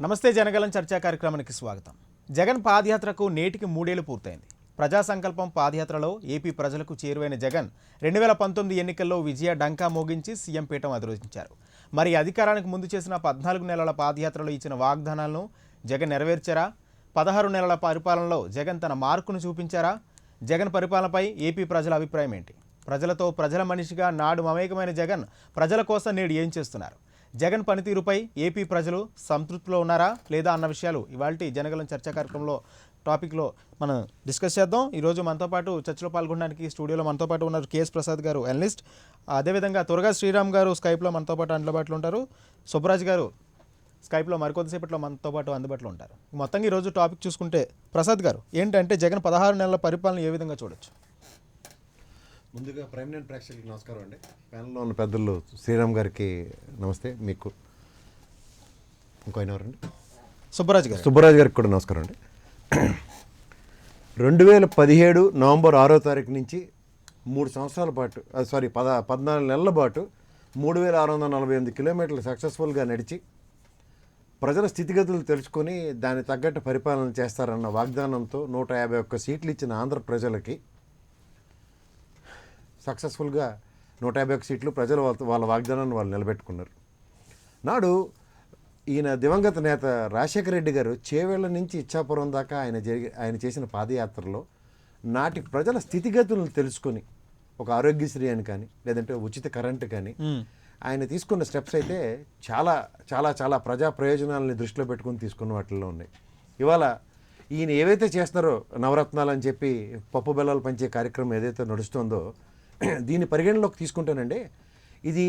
నమస్తే జనగలం చర్చా కార్యక్రమానికి స్వాగతం. జగన్ పాదయాత్రకు నేటికి 3 ఏళ్లు పూర్తయింది. ప్రజా సంకల్పం పాదయాత్రలో ఏపీ ప్రజలకు చేరువైన జగన్ 2019 ఎన్నికల్లో విజయ డంకా మోగించి సీఎం పీఠం అధిరోహించారు. మరి అధికారానికి ముందు చేసిన 14 నెలల పాదయాత్రలో ఇచ్చిన వాగ్దానాలను జగన్ నెరవేర్చారా? 16 నెలల పరిపాలనలో జగన్ తన మార్కును చూపించారా? జగన్ పరిపాలనపై ఏపీ ప్రజల అభిప్రాయం ఏంటి? ప్రజలతో ప్రజల మనిషిగా నాడు మమేకమైన జగన్ ప్రజల కోసం నేడు ఏం చేస్తున్నారు? జగన్ పనితీరుపై ఏపీ ప్రజలు సంతృప్తిలో ఉన్నారా లేదా అన్న విషయాలు ఇవాల్టి జనగలం చర్చా కార్యక్రమంలో టాపిక్లో మనం డిస్కస్ చేద్దాం. ఈరోజు మనతో పాటు చర్చలో పాల్గొనడానికి స్టూడియోలో మనతో పాటు ఉన్నారు కేఎస్ ప్రసాద్ గారు, అనలిస్ట్. అదేవిధంగా త్వరగా శ్రీరామ్ గారు స్కైప్లో మనతో పాటు అందుబాటులో ఉంటారు. సుబ్బరాజ్ గారు స్కైప్లో మరికొద్దిసేపట్లో మనతో పాటు అందుబాటులో ఉంటారు. మొత్తంగా ఈరోజు టాపిక్ చూసుకుంటే ప్రసాద్ గారు ఏంటంటే జగన్ 16 నెలల పరిపాలన ఏ విధంగా చూడొచ్చు? ముందుగా ప్రైమినెంట్ ప్రేక్షకులకు నమస్కారం అండి. ప్యానల్లో ఉన్న పెద్దలు శ్రీరామ్ గారికి నమస్తే. మీకు ఇంకో ఎవరండి? సుబ్బరాజు గారికి కూడా నమస్కారం అండి. 2017 నవంబర్ 6వ తారీఖు నుంచి 3 సంవత్సరాల పాటు 14 నెలల పాటు 3648 కిలోమీటర్లు సక్సెస్ఫుల్గా నడిచి ప్రజల స్థితిగతులు తెలుసుకొని దానికి తగ్గట్టు పరిపాలన చేస్తారన్న వాగ్దానంతో 151 సీట్లు ఇచ్చిన ఆంధ్ర ప్రజలకి సక్సెస్ఫుల్గా 151 సీట్లు ప్రజలు వాళ్ళ వాగ్దానాన్ని వాళ్ళు నిలబెట్టుకున్నారు. నాడు ఈయన దివంగత నేత రాజశేఖర రెడ్డి గారు చేవేళ్ల నుంచి ఇచ్చాపురం దాకా ఆయన చేసిన పాదయాత్రలో నాటి ప్రజల స్థితిగతులను తెలుసుకొని ఒక ఆరోగ్యశ్రీ అని కానీ లేదంటే ఉచిత కరెంటు కానీ ఆయన తీసుకున్న స్టెప్స్ అయితే చాలా చాలా చాలా ప్రజా ప్రయోజనాలని దృష్టిలో పెట్టుకుని తీసుకున్న వాటిల్లో ఉన్నాయి. ఇవాళ ఈయన ఏవైతే చేస్తున్నారో నవరత్నాలు అని చెప్పి పప్పు బెల్లాలు పంచే కార్యక్రమం ఏదైతే నడుస్తుందో దీన్ని పరిగణలోకి తీసుకుంటానండి. ఇది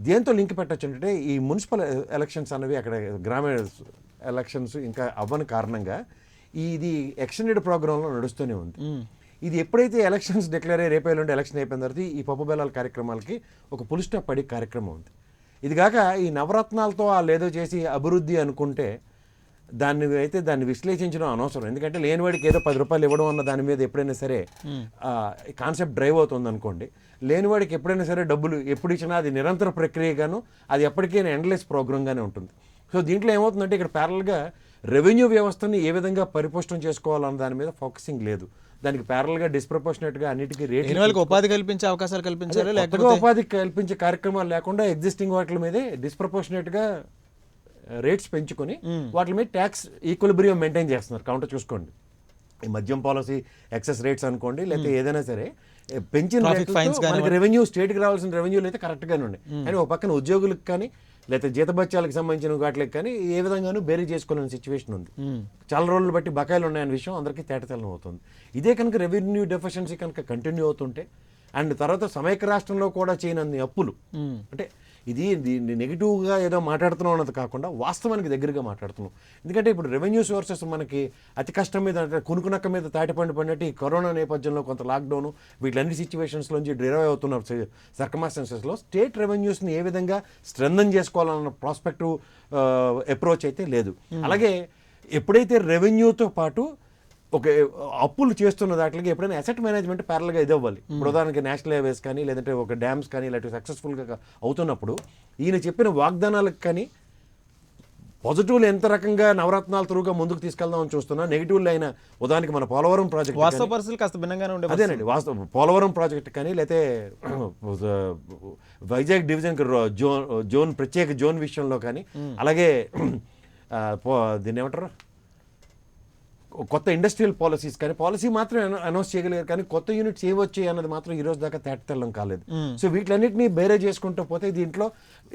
దేంతో లింక్ పెట్టచ్చు అంటే ఈ మున్సిపల్ ఎలక్షన్స్ అన్నవి అక్కడ గ్రామీణ ఎలక్షన్స్ ఇంకా అవ్వని కారణంగా ఇది ఎక్స్టెండెడ్ ప్రోగ్రాంలో నడుస్తూనే ఉంది. ఇది ఎప్పుడైతే ఎలక్షన్స్ డిక్లేర్ అయ్యి రేపేళ్ళుండి ఎలక్షన్ అయిపోయిన తర్వాత ఈ పప్పు బెల్లాల కార్యక్రమాలకి ఒక పులి స్టాప్ పడే కార్యక్రమం ఉంది. ఇది కాక ఈ నవరత్నాలతో వాళ్ళు ఏదో చేసి అభివృద్ధి అనుకుంటే దాన్ని విశ్లేషించడం అనవసరం. ఎందుకంటే లేనివాడికి ఏదో 10 రూపాయలు ఇవ్వడం అన్న దాని మీద ఎప్పుడైనా సరే కాన్సెప్ట్ డ్రైవ్ అవుతుంది అనుకోండి. లేనివాడికి ఎప్పుడైనా సరే డబ్బులు ఎప్పుడు ఇచ్చినా అది నిరంతర ప్రక్రియగాను అది ఎప్పటికైనా ఎండ్లెస్ ప్రోగ్రామ్గానే ఉంటుంది. సో దీంట్లో ఏమవుతుందంటే ఇక్కడ ప్యారల్గా రెవెన్యూ వ్యవస్థని ఏ విధంగా పరిపుష్టం చేసుకోవాలన్న దాని మీద ఫోకసింగ్ లేదు. దానికి ప్యారల్గా డిస్ప్రపోర్షనేట్గా అన్నిటికీ రేట్ ఉపాధి కల్పించే అవకాశాలు కల్పించాలి, లేకపోతే ఉపాధి కల్పించే కార్యక్రమాలు లేకుండా ఎగ్జిస్టింగ్ వాటి మీదే డిస్ప్రపోర్షనేట్గా రేట్స్ పెంచుకొని వాటి మీద ట్యాక్స్ ఈక్విలిబ్రియం మెయింటైన్ చేస్తున్నారు. కౌంటర్ చూసుకోండి, ఈ మద్యం పాలసీ ఎక్సెస్ రేట్స్ అనుకోండి లేకపోతే ఏదైనా సరే పెంచిన మనకి రెవెన్యూ స్టేట్కి రావాల్సిన రెవెన్యూలు అయితే కరెక్ట్గానే ఉన్నాయి. కానీ ఒక పక్కన ఉద్యోగులకు కానీ లేకపోతే జీతభత్యాలకు సంబంధించిన వాటికి కానీ ఏ విధంగానూ బేరీ చేసుకోలేని సిచ్యువేషన్ ఉంది. చాలా రోజులు బట్టి బకాయిలు ఉన్నాయనే విషయం అందరికీ తేటతెల్లం అవుతుంది. ఇదే కనుక రెవెన్యూ డెఫిషియన్సీ కనుక కంటిన్యూ అవుతుంటే అండ్ తర్వాత సమైక్య రాష్ట్రంలో కూడా చేయనన్ని అప్పులు అంటే ఇది నెగిటివ్గా ఏదో మాట్లాడుతున్నాం అన్నది కాకుండా వాస్తవానికి దగ్గరగా మాట్లాడుతున్నాం. ఎందుకంటే ఇప్పుడు రెవెన్యూ సోర్సెస్ మనకి అతి కష్టం మీద అంటే కునుకునక్క మీద తాటిపండు పడినట్టు ఈ కరోనా నేపథ్యంలో కొంత లాక్డౌన్ వీటిలన్ని సిచ్యువేషన్స్లోంచి డ్రైవ్ అవుతున్న సర్కమ్స్టాన్సెస్లో స్టేట్ రెవెన్యూస్ని ఏ విధంగా స్ట్రెంథన్ చేసుకోవాలన్న ప్రాస్పెక్టివ్ అప్రోచ్ అయితే లేదు. అలాగే ఎప్పుడైతే రెవెన్యూతో పాటు ఒక అప్పులు చేస్తున్న దాంట్లోకి ఎప్పుడైనా అసెట్ మేనేజ్మెంట్ ప్యారల్గా ఇది అవ్వాలి. ఇప్పుడు ఉదాహరణకి నేషనల్ హైవేస్ కానీ లేదంటే ఒక డ్యామ్స్ కానీ ఇలాంటి సక్సెస్ఫుల్గా అవుతున్నప్పుడు ఈయన చెప్పిన వాగ్దానాలకు కానీ పాజిటివ్లు ఎంత రకంగా నవరత్నాల త్రూగా ముందుకు తీసుకెళ్దామని చూస్తున్నా, నెగిటివ్లు అయిన ఉదాహరణకి మన పోలవరం ప్రాజెక్ట్ వాస్తవ పరిస్థితులు కాస్త భిన్నంగానే ఉండే అదేనండి. పోలవరం ప్రాజెక్ట్ కానీ లేకపోతే వైజాగ్ డివిజన్కి జోన్ ప్రత్యేక జోన్ విషయంలో కానీ అలాగే దీన్ని ఏమంటారు కొత్త ఇండస్ట్రియల్ పాలసీస్ కానీ పాలసీ మాత్రం అనౌన్స్ చేయగలిగారు కానీ కొత్త యూనిట్స్ ఏవచ్చాయి అన్నది మాత్రం ఈ రోజు దాకా తేటతెల్లం కాలేదు. సో వీటిలన్నింటినీ బేరే చేసుకుంటూ పోతే దీంట్లో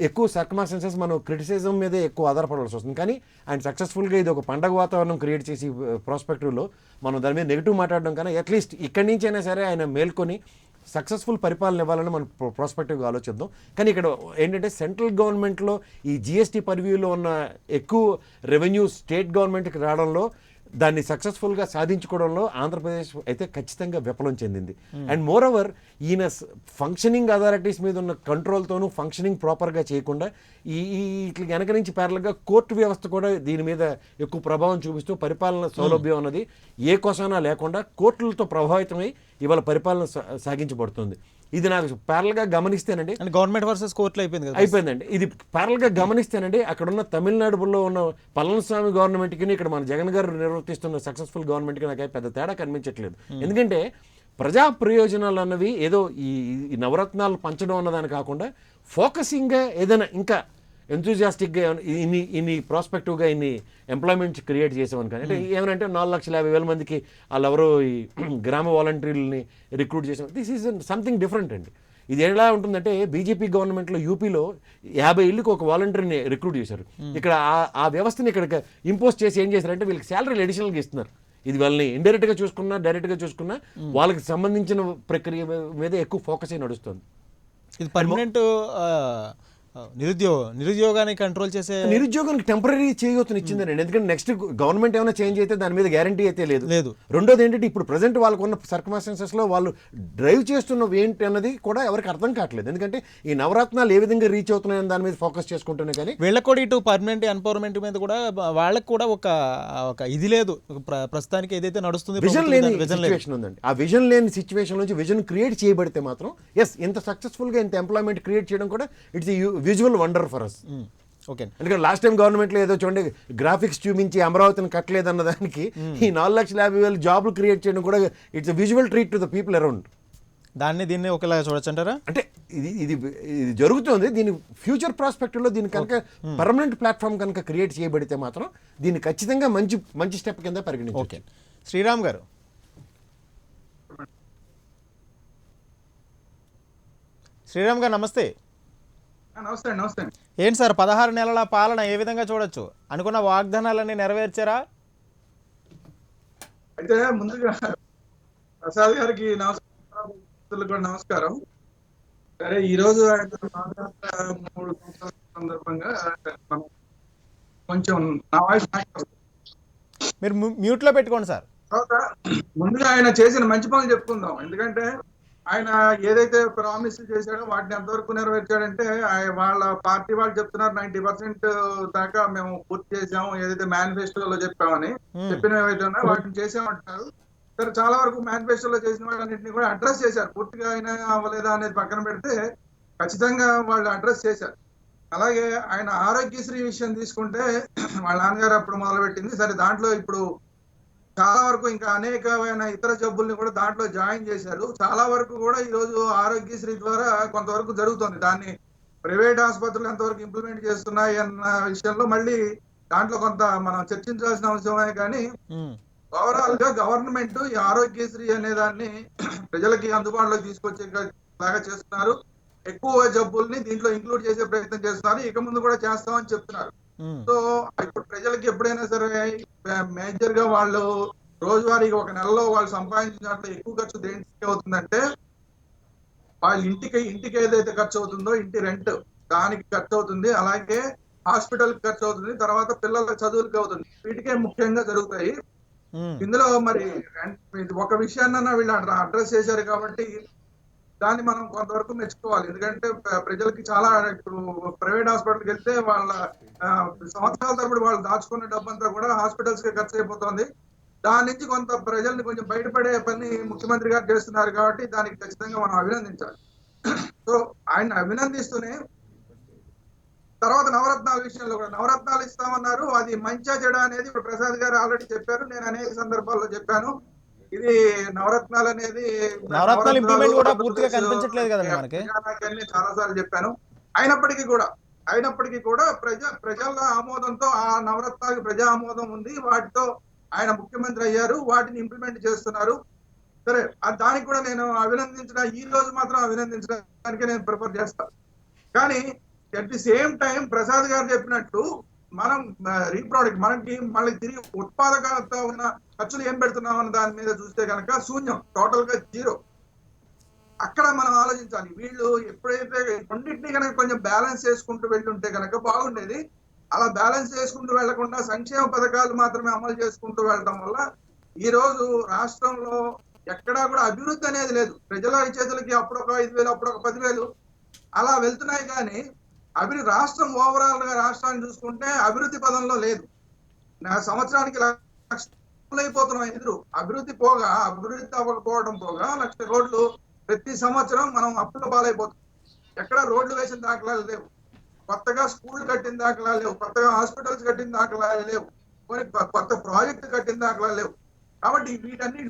ఎక్కువ సర్కమ్స్టాన్సెస్ మనం క్రిటిసిజం మీదే ఎక్కువ ఆధారపడాల్సి వస్తుంది. కానీ ఆయన సక్సెస్ఫుల్గా ఇది ఒక పండగ వాతావరణం క్రియేట్ చేసి ప్రాస్పెక్టివ్లో మనం దాని మీద నెగిటివ్ మాట్లాడడం కానీ అట్లీస్ట్ ఇక్కడి నుంచి అయినా సరే ఆయన మేల్కొని సక్సెస్ఫుల్ పరిపాలన ఇవ్వాలని మనం ప్రాస్పెక్టివ్గా ఆలోచిద్దాం. కానీ ఇక్కడ ఏంటంటే సెంట్రల్ గవర్నమెంట్లో ఈ జిఎస్టీ పర్వ్యూలో ఉన్న ఎక్కువ రెవెన్యూ స్టేట్ గవర్నమెంట్కి రావడంలో దాన్ని సక్సెస్ఫుల్గా సాధించుకోవడంలో ఆంధ్రప్రదేశ్ అయితే ఖచ్చితంగా విఫలం చెందింది. అండ్ మోర్ ఓవర్ ఈయన ఫంక్షనింగ్ అథారిటీస్ మీద ఉన్న కంట్రోల్తోనూ ఫంక్షనింగ్ ప్రాపర్గా చేయకుండా వీటికి వెనక నుంచి ప్యారల్గా కోర్టు వ్యవస్థ కూడా దీని మీద ఎక్కువ ప్రభావం చూపిస్తూ పరిపాలన సౌలభ్యం అన్నది ఏ కోసానా లేకుండా కోర్టులతో ప్రభావితమై ఇవాళ పరిపాలన సాగించబడుతుంది. ఇది నాకు ప్యారల్గా గమనిస్తేనండి, అంటే గవర్నమెంట్ వర్సెస్ కోర్టులో అయిపోయింది కదా. అయిపోయిందండి. ఇది ప్యారల్గా గమనిస్తేనండి, అక్కడ ఉన్న తమిళనాడులో ఉన్న పళనిస్వామి గవర్నమెంట్కి ఇక్కడ మన జగన్ గారు నిర్వర్తిస్తున్న సక్సెస్ఫుల్ గవర్నమెంట్కి నాకు పెద్ద తేడా కనిపించట్లేదు. ఎందుకంటే ప్రజా ప్రయోజనాలు అన్నవి ఏదో ఈ నవరత్నాలు పంచడం అన్నదాని కాకుండా ఫోకసింగ్గా ఏదైనా ఇంకా ఎంతూజియాస్టిక్గా ఇన్ని ప్రాస్పెక్టివ్గా ఇన్ని ఎంప్లాయ్మెంట్స్ క్రియేట్ చేసామని. కానీ అంటే ఏమనంటే 4,50,000 మందికి వాళ్ళెవరో ఈ గ్రామ వాలంటీర్లని రిక్రూట్ చేసాం. దిస్ ఈజ్ సంథింగ్ డిఫరెంట్ అండి. ఇది ఎలా ఉంటుందంటే బీజేపీ గవర్నమెంట్లో యూపీలో 50 ఇళ్ళకి ఒక వాలంటీర్ని రిక్రూట్ చేశారు. ఇక్కడ ఆ వ్యవస్థని ఇక్కడ ఇంపోజ్ చేసి ఏం చేశారంటే వీళ్ళకి శాలరీలు అడిషనల్గా ఇస్తున్నారు. ఇది వాళ్ళని ఇండైరెక్ట్గా చూసుకున్నా డైరెక్ట్గా చూసుకున్నా వాళ్ళకి సంబంధించిన ప్రక్రియ మీద ఎక్కువ ఫోకస్ అయి నడుస్తుంది. ఇది పర్మనెంట్ నిరుద్యోగాన్ని కంట్రోల్ చేసే నిరుద్యోగానికి టెంపరీ చేయొచ్చుని ఇచ్చిందండి. ఎందుకంటే నెక్స్ట్ గవర్నమెంట్ ఏమైనా చేంజ్ అయితే దాని మీద గ్యారంటీ అయితే లేదు. రెండోది ఏంటంటే ఇప్పుడు ప్రజెంట్ వాళ్ళకు ఉన్న సర్కమ్స్టాన్సెస్లో వాళ్ళు డ్రైవ్ చేస్తున్న ఏంటి అన్నది కూడా ఎవరికి అర్థం కావట్లేదు. ఎందుకంటే ఈ నవరత్నాలు ఏ విధంగా రీచ్ అవుతున్నాయని దాని మీద ఫోకస్ చేసుకుంటున్నా కానీ వీళ్ళకి కూడా ఇటు పర్మనెంట్ ఎన్పవర్మెంట్ మీద కూడా వాళ్ళకి కూడా ఒక ఇది లేదు. ప్రస్తుతానికి ఏదైతే నడుస్తుంది విజన్ లేని సిచ్యువేషన్ ఉందండి. ఆ విజన్ లేని సిచ్యువేషన్ నుంచి విజన్ క్రియేట్ చేయబడితే మాత్రం ఎస్ ఇంత సక్సెస్ఫుల్గా ఇంత ఎంప్లాయ్మెంట్ క్రియేట్ చేయడం కూడా it's visual wonder for us. Okay, ఎందుకంటే లాస్ట్ టైం గవర్నమెంట్లో ఏదో చూడండి గ్రాఫిక్స్ చూపించి అమరావతిని కట్టలేదన్న దానికి ఈ 4,50,000 జాబ్లు క్రియేట్ చేయడం కూడా it's visual treat to the people around. దీన్ని ఒకలాగా చూడొచ్చు అంటారా? అంటే ఇది జరుగుతుంది. దీని ఫ్యూచర్ ప్రాస్పెక్టివ్లో దీని కనుక పర్మనెంట్ ప్లాట్ఫామ్ కనుక క్రియేట్ చేయబడితే మాత్రం దీన్ని ఖచ్చితంగా మంచి స్టెప్ కింద పరిగణించవచ్చు. ఓకే, శ్రీరామ్ గారు నమస్తే. నమస్తే. ఏంటి సార్ 16 నెలల పాలన ఏ విధంగా చూడొచ్చు? అనుకున్న వాగ్దానాలన్నీ నెరవేర్చారా? అయితే ముందుగా ప్రసాద్ గారికి నమస్కారం. సరే, ఈ రోజు 3 సంవత్సరాల సందర్భంగా కొంచెం నా వాయిస్ మీరు మ్యూట్ లో పెట్టుకోండి సార్. ముందుగా ఆయన చేసిన మంచి పనులు చెప్పుకుందాం. ఎందుకంటే ఆయన ఏదైతే ప్రామిస్ చేశాడో వాటిని ఎంతవరకు నెరవేర్చాడంటే వాళ్ళ పార్టీ వాళ్ళు చెప్తున్నారు 90% దాకా మేము పూర్తి చేసాము, ఏదైతే మేనిఫెస్టోలో చెప్పామని చెప్పినవి వాటిని చేసామంటున్నారు. సరే, చాలా వరకు మేనిఫెస్టోలో చేసిన వాళ్ళన్నింటినీ కూడా అడ్రస్ చేశారు. పూర్తిగా ఆయన అవ్వలేదా అనేది పక్కన పెడితే ఖచ్చితంగా వాళ్ళు అడ్రస్ చేశారు. అలాగే ఆయన ఆరోగ్యశ్రీ విషయం తీసుకుంటే వాళ్ళ నాన్నగారు అప్పుడు మొదలుపెట్టింది. సరే, దాంట్లో ఇప్పుడు చాలా వరకు ఇంకా అనేకమైన ఇతర జబ్బుల్ని కూడా దాంట్లో జాయిన్ చేశారు. చాలా వరకు కూడా ఈ రోజు ఆరోగ్యశ్రీ ద్వారా కొంతవరకు జరుగుతుంది. దాన్ని ప్రైవేట్ ఆసుపత్రులు ఎంతవరకు ఇంప్లిమెంట్ చేస్తున్నాయి అన్న విషయంలో మళ్ళీ దాంట్లో కొంత మనం చర్చించాల్సిన అవసరమే. కానీ ఓవరాల్ గా గవర్నమెంట్ ఈ ఆరోగ్యశ్రీ అనే దాన్ని ప్రజలకి అందుబాటులోకి తీసుకొచ్చేలాగా చేస్తున్నారు. ఎక్కువ జబ్బుల్ని దీంట్లో ఇంక్లూడ్ చేసే ప్రయత్నం చేస్తున్నారు. ఇక ముందు కూడా చేస్తామని చెప్తున్నారు. సో ఇప్పుడు ప్రజలకి ఎప్పుడైనా సరే మేజర్ గా వాళ్ళు రోజువారీగా ఒక నెలలో వాళ్ళు సంపాదించిన దాంట్లో ఎక్కువ ఖర్చు దేనికి అవుతుందంటే వాళ్ళ ఇంటికి ఏదైతే ఖర్చు అవుతుందో ఇంటి రెంట్ దానికి ఖర్చు అవుతుంది. అలాగే హాస్పిటల్ కి ఖర్చు అవుతుంది. తర్వాత పిల్లల చదువులకి అవుతుంది. వీటికే ముఖ్యంగా జరుగుతాయి. ఇందులో మరి ఒక విషయాన్న వీళ్ళు అడ్రస్ చేశారు కాబట్టి దాన్ని మనం కొంతవరకు మెచ్చుకోవాలి. ఎందుకంటే ప్రజలకి చాలా ఇప్పుడు ప్రైవేట్ హాస్పిటల్కి వెళ్తే వాళ్ళ సంవత్సరాల తరబడి వాళ్ళు దాచుకున్న డబ్బంతా కూడా హాస్పిటల్స్ కి ఖర్చు అయిపోతుంది. దాని నుంచి కొంత ప్రజల్ని కొంచెం బయటపడే పని ముఖ్యమంత్రి గారు చేస్తున్నారు కాబట్టి దానికి ఖచ్చితంగా మనం అభినందించాలి. సో ఆయన అభినందిస్తూనే తర్వాత నవరత్నాల విషయంలో కూడా నవరత్నాలు ఇస్తామన్నారు. అది మంచిగా చెడా అనేది ఇప్పుడు ప్రసాద్ గారు ఆల్రెడీ చెప్పారు. నేను అనేక సందర్భాల్లో చెప్పాను. ఇది నవరత్నాలు అనేది ఇంప్లిమెంట్ కూడా పూర్తిగా కనిపించట్లేదు కదా మనకి. చాలా సార్లు చెప్పాను. అయినప్పటికీ కూడా ప్రజల ఆమోదంతో ఆ నవరత్నాలకు ప్రజా ఆమోదం ఉంది. వాటితో ఆయన ముఖ్యమంత్రి అయ్యారు. వాటిని ఇంప్లిమెంట్ చేస్తున్నారు. సరే, దానికి కూడా నేను ఈ రోజు మాత్రం అభినందించడానికి నేను ప్రిఫర్ చేస్తాను. కానీ at the same time Prasad గారు చెప్పినట్టు మనం రీప్రొడక్ట్ మనకి మళ్ళీ తిరిగి ఉత్పాదకత ఉన్న ఖర్చులు ఏం పెడుతున్నాం అన్న దాని మీద చూస్తే కనుక శూన్యం, టోటల్ గా జీరో. అక్కడ మనం ఆలోచించాలి. వీళ్ళు ఎప్పుడైతే రెండింటినీ కనుక కొంచెం బ్యాలెన్స్ చేసుకుంటూ వెళ్ళుంటే కనుక బాగుండేది. అలా బ్యాలెన్స్ చేసుకుంటూ వెళ్లకుండా సంక్షేమ పథకాలు మాత్రమే అమలు చేసుకుంటూ వెళ్ళడం వల్ల ఈ రోజు రాష్ట్రంలో ఎక్కడా కూడా అభివృద్ధి అనేది లేదు. ప్రజల చేతులకి అప్పుడొక 5,000 అప్పుడొక 10,000 అలా వెళ్తున్నాయి. కానీ రాష్ట్రం ఓవరాల్ గా రాష్ట్రాన్ని చూసుకుంటే అభివృద్ధి పదంలో లేదు. సంవత్సరానికి 1,00,000 అయిపోతున్నాం ఎదురు. అభివృద్ధి అవ్వకపోవడం పోగా 1,00,000 రోడ్లు ప్రతి సంవత్సరం మనం అప్పుల పాలైపోతున్నాం. ఎక్కడ రోడ్లు వేసిన దాఖలాలు లేవు, కొత్తగా స్కూల్ కట్టిన దాఖలాలు లేవు, కొత్తగా హాస్పిటల్స్ కట్టిన దాఖలాలు లేవు, కొత్త ప్రాజెక్టు కట్టిన దాఖలాలు లేవు. కాబట్టి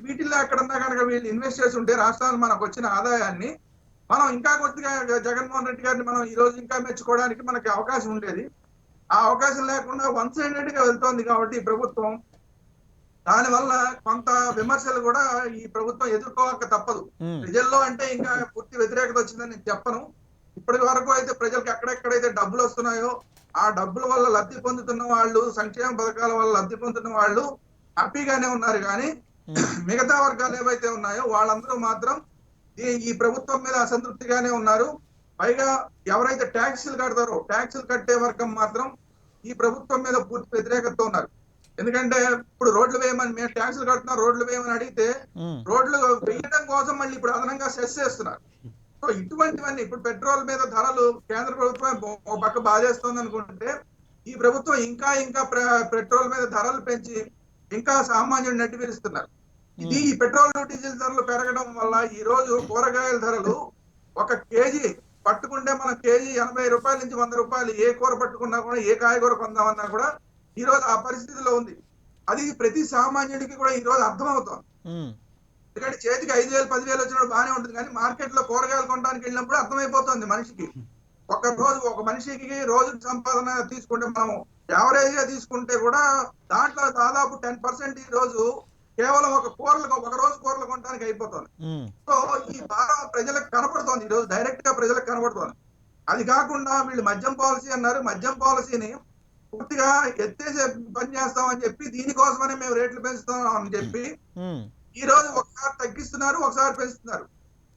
వీటిల్లో ఎక్కడన్నా కనుక వీళ్ళు ఇన్వెస్ట్ చేసి ఉంటే రాష్ట్రాలు మనకు వచ్చిన ఆదాయాన్ని మనం ఇంకా కొద్దిగా జగన్మోహన్ రెడ్డి గారిని మనం ఈ రోజు ఇంకా మెచ్చుకోవడానికి మనకి అవకాశం ఉండేది. ఆ అవకాశం లేకుండా వన్ సైడెడ్ గా వెళ్తోంది కాబట్టి ఈ ప్రభుత్వం, దానివల్ల కొంత విమర్శలు కూడా ఈ ప్రభుత్వం ఎదుర్కోక తప్పదు. ప్రజల్లో అంటే ఇంకా పూర్తి వ్యతిరేకత వచ్చిందని నేను చెప్పను. ఇప్పటి వరకు అయితే ప్రజలకు ఎక్కడెక్కడైతే డబ్బులు వస్తున్నాయో ఆ డబ్బుల వల్ల లబ్ధి పొందుతున్న వాళ్ళు, సంక్షేమ పథకాల వల్ల లబ్ధి పొందుతున్న వాళ్ళు హ్యాపీగానే ఉన్నారు. కానీ మిగతా వర్గాలు ఏవైతే ఉన్నాయో వాళ్ళందరూ మాత్రం ఈ ప్రభుత్వం మీద అసంతృప్తిగానే ఉన్నారు. పైగా ఎవరైతే ట్యాక్సులు కడతారో ట్యాక్సులు కట్టే వర్గం మాత్రం ఈ ప్రభుత్వం మీద పూర్తి వ్యతిరేకతతో ఉన్నారు. ఎందుకంటే ఇప్పుడు రోడ్లు వేయమని, మేము ట్యాక్సులు కడుతున్నాం రోడ్లు వేయమని అడిగితే రోడ్లు వేయడం కోసం మళ్ళీ ఇప్పుడు అదనంగా సెస్ చేస్తున్నారు. సో ఇటువంటివన్నీ ఇప్పుడు పెట్రోల్ మీద ధరలు కేంద్ర ప్రభుత్వం ఒక పక్క బాధేస్తుంది అనుకుంటే, ఈ ప్రభుత్వం ఇంకా ఇంకా పెట్రోల్ మీద ధరలు పెంచి ఇంకా సామాన్యుడు నెట్టివిరుస్తున్నారు. ఇది ఈ పెట్రోల్ డీజిల్ ధరలు పెరగడం వల్ల ఈ రోజు కూరగాయల ధరలు ఒక కేజీ పట్టుకుంటే మనం కేజీ 80 రూపాయల నుంచి 100 రూపాయలు, ఏ కూర పట్టుకున్నా కూడా, ఏ కాయగూర కొందామన్నా కూడా ఈ రోజు ఆ పరిస్థితిలో ఉంది. అది ప్రతి సామాన్యుడికి కూడా ఈ రోజు అర్థమవుతోంది. ఎందుకంటే చేతికి 5,000 10,000 వచ్చినప్పుడు బాగానే ఉంటుంది, కానీ మార్కెట్ లో కూరగాయలు కొనడానికి వెళ్ళినప్పుడు అర్థమైపోతుంది మనిషికి. ఒక మనిషికి రోజు సంపాదన తీసుకుంటే మనం యావరేజ్ గా తీసుకుంటే కూడా దాంట్లో దాదాపు 10% ఈ రోజు కేవలం ఒక రోజు కూరలు కొనడానికి అయిపోతుంది. సో ఈ భారం ప్రజలకు కనపడుతోంది, ఈ రోజు డైరెక్ట్ గా ప్రజలకు కనపడుతోంది. అది కాకుండా వీళ్ళు మద్యం పాలసీ అన్నారు, మద్యం పాలసీని పూర్తిగా ఎత్తేసే పని చేస్తామని చెప్పి దీనికోసమనే మేము రేట్లు పెంచుతాం అని చెప్పి ఈ రోజు ఒకసారి తగ్గిస్తున్నారు, ఒకసారి పెంచుతున్నారు.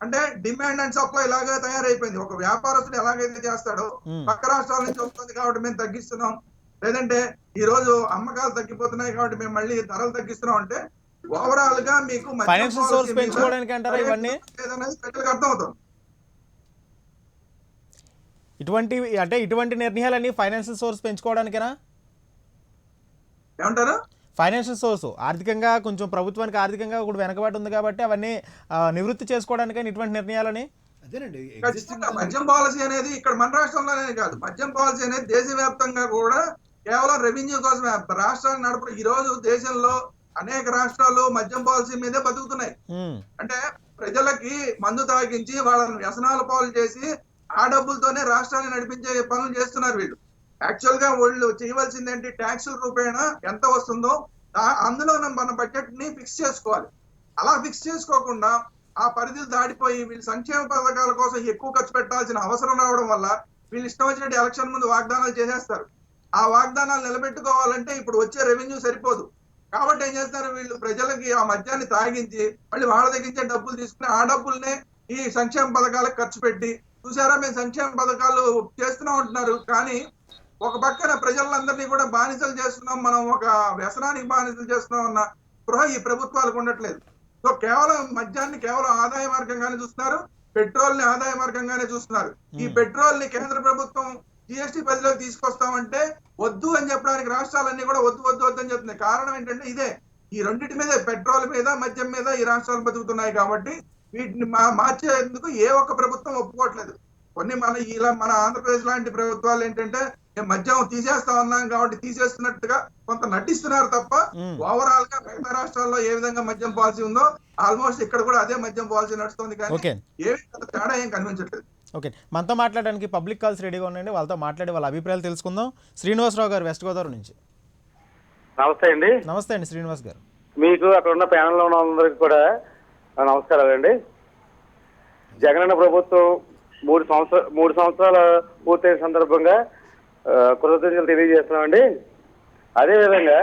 అంటే డిమాండ్ అండ్ సప్లై లాగా తయారైపోయింది. ఒక వ్యాపారస్తుడు ఎలాగైతే చేస్తాడో, పక్క రాష్ట్రాల నుంచి వస్తుంది కాబట్టి మేము తగ్గిస్తున్నాం, లేదంటే ఈ రోజు అమ్మకాలు తగ్గిపోతున్నాయి కాబట్టి మేము మళ్ళీ ధరలు తగ్గిస్తున్నాం అంటే ఓవరాల్ గా మీకు ఫైనాన్షియల్ సోర్స్ పెంచుకోవడానికి అంటారా ఇవన్నీ? ప్రజలకు అర్థమవుతుంది. ఇటువంటి నిర్ణయాలన్నీ ఫైనాన్షియల్ సోర్స్ పెంచుకోవడానికేనా ఏమంటారు? ఫైనాన్షియల్ సోర్స్ ఆర్థికంగా కొంచెం ప్రభుత్వానికి ఆర్థికంగా కూడా వెనకబాటు ఉంది కాబట్టి అవన్నీ నివృత్తి చేసుకోవడానికైనా ఇటువంటి నిర్ణయాలని. అదేనండి, మద్యం పాలసీ అనేది ఇక్కడ మన రాష్ట్రంలోనే కాదు, మద్యం పాలసీ అనేది దేశవ్యాప్తంగా కూడా కేవలం రెవెన్యూ కోసమే. రాష్ట్రాలు నడపడం ఈ రోజు దేశంలో అనేక రాష్ట్రాలు మద్యం పాలసీ మీదే బతుకుతున్నాయి. అంటే ప్రజలకి మందు తాగించి వాళ్ళని వ్యసనాల పాలు చేసి ఆ డబ్బులతోనే రాష్ట్రాన్ని నడిపించే పనులు చేస్తున్నారు వీళ్ళు. యాక్చువల్ గా వాళ్ళు చేయవలసింది ఏంటి, ట్యాక్సుల రూపేణా ఎంత వస్తుందో అందులో మన బడ్జెట్ ని ఫిక్స్ చేసుకోవాలి. అలా ఫిక్స్ చేసుకోకుండా ఆ పరిధులు దాటిపోయి వీళ్ళు సంక్షేమ పథకాల కోసం ఎక్కువ ఖర్చు పెట్టాల్సిన అవసరం రావడం వల్ల వీళ్ళు ఇష్టం వచ్చినట్టు ఎలక్షన్ ముందు వాగ్దానాలు చేసేస్తారు. ఆ వాగ్దానాలు నిలబెట్టుకోవాలంటే ఇప్పుడు వచ్చే రెవెన్యూ సరిపోదు. కాబట్టి ఏం చేస్తారు, వీళ్ళు ప్రజలకి ఆ మద్యాన్ని తాగించి మళ్ళీ వాళ్ళ దగ్గర డబ్బులు తీసుకుని ఆ డబ్బుల్నే ఈ సంక్షేమ పథకాలకు ఖర్చు పెట్టి, చూసారా మేము సంక్షేమ పథకాలు చేస్తున్నాం అంటున్నారు, కానీ ఒక పక్కన ప్రజలందరినీ కూడా బానిసలు చేస్తున్నాం, మనం ఒక వ్యసనానికి బానిసలు చేస్తున్నాం అన్న స్పృహ ఈ ప్రభుత్వాలకు ఉండట్లేదు. సో కేవలం మద్యాన్ని కేవలం ఆదాయ మార్గంగానే చూస్తున్నారు, పెట్రోల్ ని ఆదాయ మార్గంగానే చూస్తున్నారు. ఈ పెట్రోల్ ని కేంద్ర ప్రభుత్వం జిఎస్టీ పరిధిలోకి తీసుకొస్తామంటే వద్దు అని చెప్పడానికి రాష్ట్రాలన్నీ కూడా వద్దు వద్దు వద్దు అని చెప్తున్నాయి. కారణం ఏంటంటే ఇదే, ఈ రెండింటి మీద, పెట్రోల్ మీద మద్యం మీద ఈ రాష్ట్రాలు బతుకుతున్నాయి కాబట్టి వీటిని మార్చేందుకు ఏ ఒక్క ప్రభుత్వం ఒప్పుకోవట్లేదు. కొన్ని మన ఆంధ్రప్రదేశ్ లాంటి ప్రభుత్వాలు ఏంటంటే మద్యం తీసేస్తా ఉన్నాం కాబట్టి తీసేస్తున్నట్టుగా కొంత నటిస్తున్నారు తప్ప ఓవరాల్ గా మిగతా రాష్ట్రాల్లో ఏ విధంగా మద్యం పాలసీ ఉందో ఆల్మోస్ట్ ఇక్కడ కూడా అదే మద్యం పాలసీ నడుస్తుంది, కానీ ఏ తేడా ఏం కనిపించట్లేదు. ఓకే, మనతో మాట్లాడడానికి పబ్లిక్ కాల్స్ రెడీగా ఉండండి, వాళ్ళతో మాట్లాడి వాళ్ళ అభిప్రాయాలు తెలుసుకుందాం. శ్రీనివాసరావు గారు వెస్ట్ గోదావరి నుంచి. నమస్తే అండి. నమస్తే అండి శ్రీనివాస్ గారు. మీకు అక్కడ ఉన్న ప్యానెల్లో ఉన్న అందరికి కూడా నమస్కారాలు అండి. జగనన్న ప్రభుత్వం 3 సంవత్సరాలు పూర్తయిన సందర్భంగా కృతజ్ఞతలు తెలియజేస్తున్నామండి. అదేవిధంగా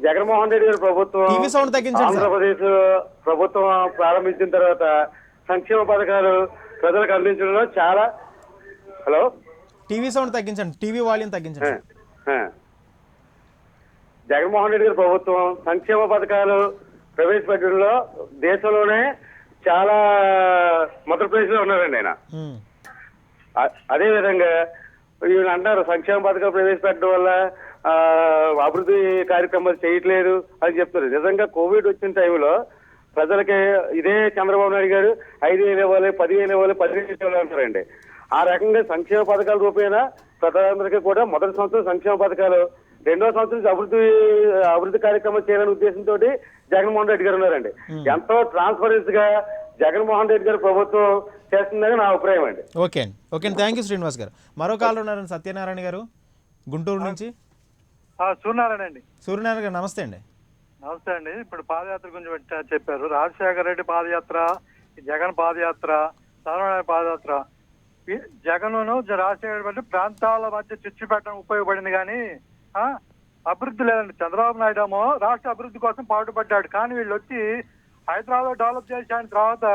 జగన్మోహన్ రెడ్డి గారి ప్రభుత్వం ఆంధ్రప్రదేశ్ ప్రభుత్వం ప్రారంభించిన తర్వాత సంక్షేమ పథకాలు ప్రజలకు అందించడంలో చాలా టీవీ సౌండ్ తగ్గించండి, టీవీ వాల్యూమ్ తగ్గించండి. జగన్మోహన్ రెడ్డి గారి ప్రభుత్వం సంక్షేమ పథకాలు ప్రవేశపెట్టడంలో దేశంలోనే చాలా మొదటి ప్లేస్ లో ఉన్నారండి ఆయన. అదేవిధంగా ఈయన అంటారు సంక్షేమ పథకాలు ప్రవేశపెట్టడం వల్ల అభివృద్ధి కార్యక్రమాలు చేయట్లేదు అని చెప్తారు. నిజంగా కోవిడ్ వచ్చిన టైంలో ప్రజలకి ఇదే చంద్రబాబు నాయుడు గారు 5,000 ఇవ్వాలి, 10,000 ఇవ్వాలి, 15,000 ఇవ్వాలి అంటారండి. ఆ రకంగా సంక్షేమ పథకాల రూపేణా ప్రజలందరికీ కూడా మొదటి సంవత్సరం సంక్షేమ పథకాలు, రెండో సంవత్సరం అభివృద్ధి కార్యక్రమాలు చేయాలనే ఉద్దేశంతో జగన్మోహన్ రెడ్డి గారు ఉన్నారండి. ఎంతో ట్రాన్స్పరెన్స్ గా జగన్మోహన్ రెడ్డి గారు ప్రభుత్వం చేస్తుందని నా అభిప్రాయం అండి. ఓకే అండి, ఓకే అండి, థ్యాంక్ యూ శ్రీనివాస్ గారు. మరో కాల్ ఉన్నారండి, సత్యనారాయణ గారు గుంటూరు నుంచి. సూర్యనారాయణ గారు నమస్తే అండి. నమస్తే అండి. ఇప్పుడు పాదయాత్ర గురించి చెప్పారు. రాజశేఖర రెడ్డి పాదయాత్ర, జగన్ పాదయాత్ర, చంద్రబాబు పాదయాత్ర, జగన్ రాజశేఖర రెడ్డి ప్రాంతాల మధ్య చిచ్చు పెట్టడం ఉపయోగపడింది కానీ అభివృద్ధి లేదండి. చంద్రబాబు నాయుడు ఏమో రాష్ట్ర అభివృద్ధి కోసం పాటుపడ్డాడు, కానీ వీళ్ళు వచ్చి హైదరాబాద్ డెవలప్ చేసిన తర్వాత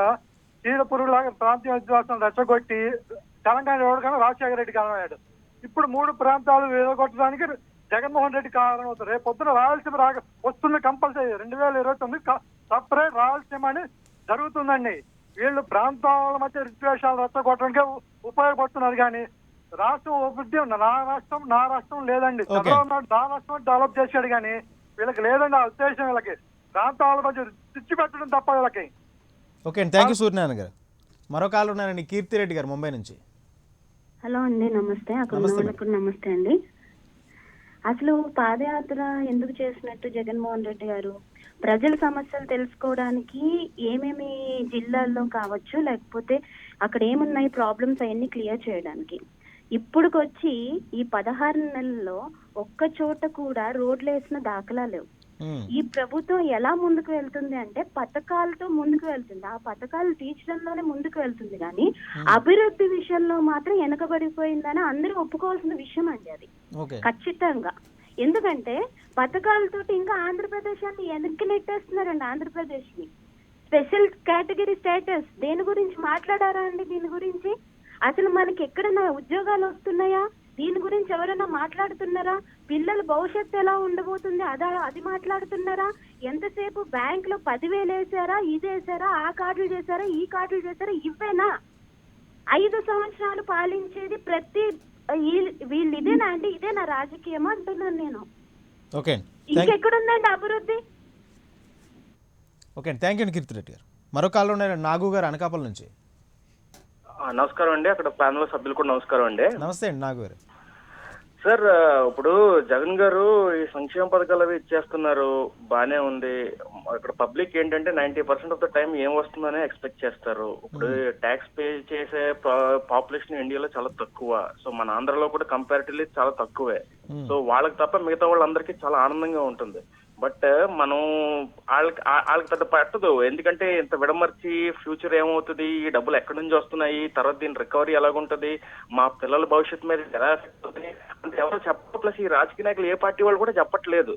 చీడపురుగులాగా ప్రాంతీయ విశ్వాసం రెచ్చగొట్టి తెలంగాణ ఎవరికైనా రాజశేఖర రెడ్డి కారణమయ్యాడు. ఇప్పుడు 3 ప్రాంతాలు విడగొట్టడానికి జగన్మోహన్ రెడ్డి కారణం అవుతారు. రేపు పొద్దున రాయలసీమ వస్తుంది కంపల్సరీ. 2029 సపరేట్ రాయలసీమ అని జరుగుతుందండి. వీళ్ళు ప్రాంతాల మధ్య విద్వేషాలు రెచ్చగొట్టడానికే ఉపయోగపడుతున్నారు కానీ రాష్ట్రం అభివృద్ధి నా రాష్ట్రం లేదండి. చంద్రబాబు నాయుడు నా రాష్ట్రం డెవలప్ చేశాడు కానీ వీళ్ళకి లేదండి ఆ ఉద్దేశం. వీళ్ళకి ప్రాంతాల మధ్య తెచ్చి పెట్టడం తప్ప వీళ్ళకి. ఓకే అండి, థ్యాంక్ యూ సూర్యనారాయణ గారు. మరో కాల్ ఉన్నారండి, కీర్తిరెడ్డి గారు ముంబై నుంచి. హలో అండి, నమస్తే. అక్కడ నమస్తే అండి. అసలు పాదయాత్ర ఎందుకు చేసినట్టు జగన్మోహన్ రెడ్డి గారు? ప్రజల సమస్యలు తెలుసుకోవడానికి ఏమేమి జిల్లాల్లో కావచ్చు, లేకపోతే అక్కడ ఏమున్నాయి ప్రాబ్లమ్స్ అవన్నీ క్లియర్ చేయడానికి. ఇప్పుడుకొచ్చి ఈ 16 నెలల్లో ఒక్క చోట కూడా రోడ్లు వేసిన దాఖలా లేవు. ఈ ప్రభుత్వం ఎలా ముందుకు వెళ్తుంది అంటే పథకాలతో ముందుకు వెళ్తుంది. ఆ పథకాలు తీర్చడంలోనే ముందుకు వెళ్తుంది కానీ అభివృద్ధి విషయంలో మాత్రం వెనకబడిపోయిందని అందరూ ఒప్పుకోవాల్సిన విషయం అండి అది ఖచ్చితంగా. ఎందుకంటే పథకాలతో ఇంకా ఆంధ్రప్రదేశ్ అని వెనక్కి నెట్టేస్తున్నారండి. ఆంధ్రప్రదేశ్ ని స్పెషల్ కేటగిరీ స్టేటస్ దేని గురించి మాట్లాడారా అండి? దీని గురించి అసలు మనకి ఎక్కడైనా ఉద్యోగాలు వస్తున్నాయా? దీని గురించి ఎవరైనా మాట్లాడుతున్నారా? పిల్లల భవిష్యత్తు ఎలా ఉండబోతుంది అది మాట్లాడుతున్నారా? ఎంతసేపు బ్యాంక్ లో 10,000 వేసారా, ఇది వేసారా, ఆ కార్డులు చేశారా, ఈ కార్డులు చేశారా, ఇవేనా? 5 సంవత్సరాలు పాలించేది ప్రతి వీళ్ళు ఇదేనా అండి? ఇదేనా రాజకీయం అంటున్నాను నేను. ఇంకెక్కడుందండి అభివృద్ధి? ఓకే, థ్యాంక్ యూ కీర్తిరెడ్డి గారు. మరో కాల్లో ఉన్నారండి, నాగు గారు అనకాపల్లి నుంచి. నమస్కారం అండి. అక్కడ ప్యానల్ సభ్యులు కూడా నమస్కారం అండి. నమస్తే అండి నాగు గారు. సార్, ఇప్పుడు జగన్ గారు ఈ సంక్షేమ పథకాలు అవి ఇచ్చేస్తున్నారు, బానే ఉంది. ఇక్కడ పబ్లిక్ ఏంటంటే 90% ఆఫ్ ద టైం ఏం వస్తుందనే ఎక్స్పెక్ట్ చేస్తారు. ఇప్పుడు ట్యాక్స్ పే చేసే పాపులేషన్ ఇండియాలో చాలా తక్కువ. సో మన ఆంధ్రలో కూడా కంపారిటివ్లీ చాలా తక్కువే. సో వాళ్ళకి తప్ప మిగతా వాళ్ళందరికీ చాలా ఆనందంగా ఉంటుంది. బట్ మనం వాళ్ళకి పెద్ద పట్టదు. ఎందుకంటే ఇంత విడమర్చి ఫ్యూచర్ ఏమవుతుంది, ఈ డబ్బులు ఎక్కడి నుంచి వస్తున్నాయి, తర్వాత దీని రికవరీ ఎలాగుంటది, మా పిల్లల భవిష్యత్తు మీద ఎలా ఎఫెక్ట్ అవుతుంది అంటే ఎవరు చెప్ప. ప్లస్ ఈ రాజకీయ నాయకులు ఏ పార్టీ వాళ్ళు కూడా చెప్పట్లేదు.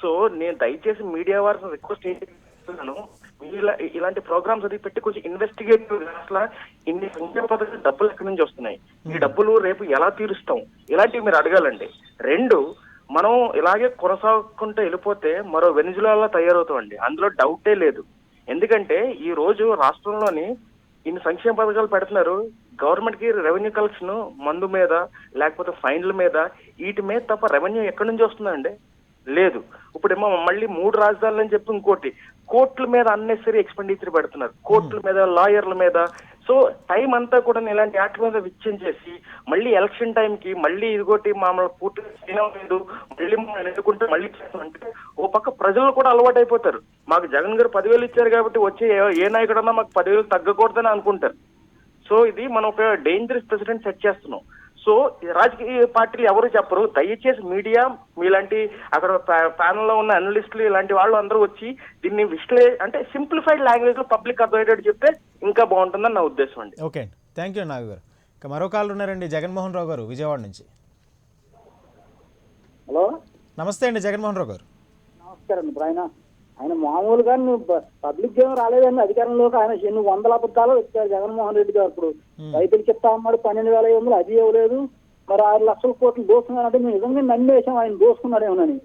సో నేను దయచేసి మీడియా వారిని రిక్వెస్ట్ చేస్తున్నాను, ఇలాంటి ప్రోగ్రామ్స్ అది పెట్టి కొంచెం ఇన్వెస్టిగేటివ్ అసలు ఇన్ని సంక్షేమ పథకాలు డబ్బులు ఎక్కడి నుంచి వస్తున్నాయి, ఈ డబ్బులు రేపు ఎలా తీరుస్తాం, ఇలాంటివి మీరు అడగాలండి. 2, మనం ఇలాగే కొనసాగుకుంటూ వెళ్ళిపోతే మరో వెనిజులాలా తయారవుతామండి, అందులో డౌటే లేదు. ఎందుకంటే ఈ రోజు రాష్ట్రంలోని ఇన్ని సంక్షేమ పథకాలు పెడుతున్నారు, గవర్నమెంట్ కి రెవెన్యూ కలెక్షన్ మందు మీద లేకపోతే ఫైన్ల మీద వీటి మీద తప్ప రెవెన్యూ ఎక్కడి నుంచి వస్తుందండి? లేదు. ఇప్పుడేమో మళ్ళీ 3 రాజధానులు అని చెప్పి ఇంకోటి కోర్టుల మీద అన్నెసరీ ఎక్స్పెండిచర్ పెడుతున్నారు, కోర్టుల మీద, లాయర్ల మీద. సో టైం అంతా కూడా ఇలాంటి వాటి మీద వెచ్చించేసి మళ్ళీ ఎలక్షన్ టైంకి మళ్ళీ ఇదిగోటి మమ్మల్ని పూర్తిగా చేయడం లేదు, మళ్ళీ మనం ఎన్నుకుంటే మళ్ళీ చేస్తామంటే ఓ పక్క ప్రజలు కూడా అలవాటు అయిపోతారు. మాకు జగన్ గారు 10,000 ఇచ్చారు కాబట్టి వచ్చే ఏ నాయకుడన్నా మాకు 10,000 తగ్గకూడదని అనుకుంటారు. సో ఇది మనం ఒక డేంజరస్ ప్రెసిడెంట్ సెట్ చేస్తున్నాం. సో రాజకీయ పార్టీలు ఎవరు చెప్పరు. దయచేసి మీడియా మీలాంటి అక్కడ ప్యానల్లో ఉన్న అనలిస్టులు ఇలాంటి వాళ్ళు అందరూ వచ్చి దీన్ని అంటే సింప్లిఫైడ్ లాంగ్వేజ్ లో పబ్లిక్ అర్థమయ్యేటట్టు చెప్తే ఇంకా బాగుంటుందని నా ఉద్దేశం అండి. ఓకే, థ్యాంక్ యూ నాగు గారు. ఇక మరో కాల్ ఉన్నారండి, జగన్మోహన్ రావు గారు విజయవాడ నుంచి. హలో, నమస్తే అండి జగన్మోహన్ రావు గారు. నమస్కారం. ఇప్పుడు ఆయన మామూలుగా పబ్లిక్ ఏమో రాలేదండి అధికారంలోకి. ఆయన ఎన్ని 100 అబద్ధాలు వచ్చారు జగన్మోహన్ రెడ్డి గారు. ఇప్పుడు రైతులు చెప్తా ఉన్నాడు 12,500 అది ఇవ్వలేదు, మరి 6 లక్షల కోట్లు దోసుకున్నారంటే మేము నిజంగా నమ్మేసాం ఆయన దోసుకున్నాడేమోనని.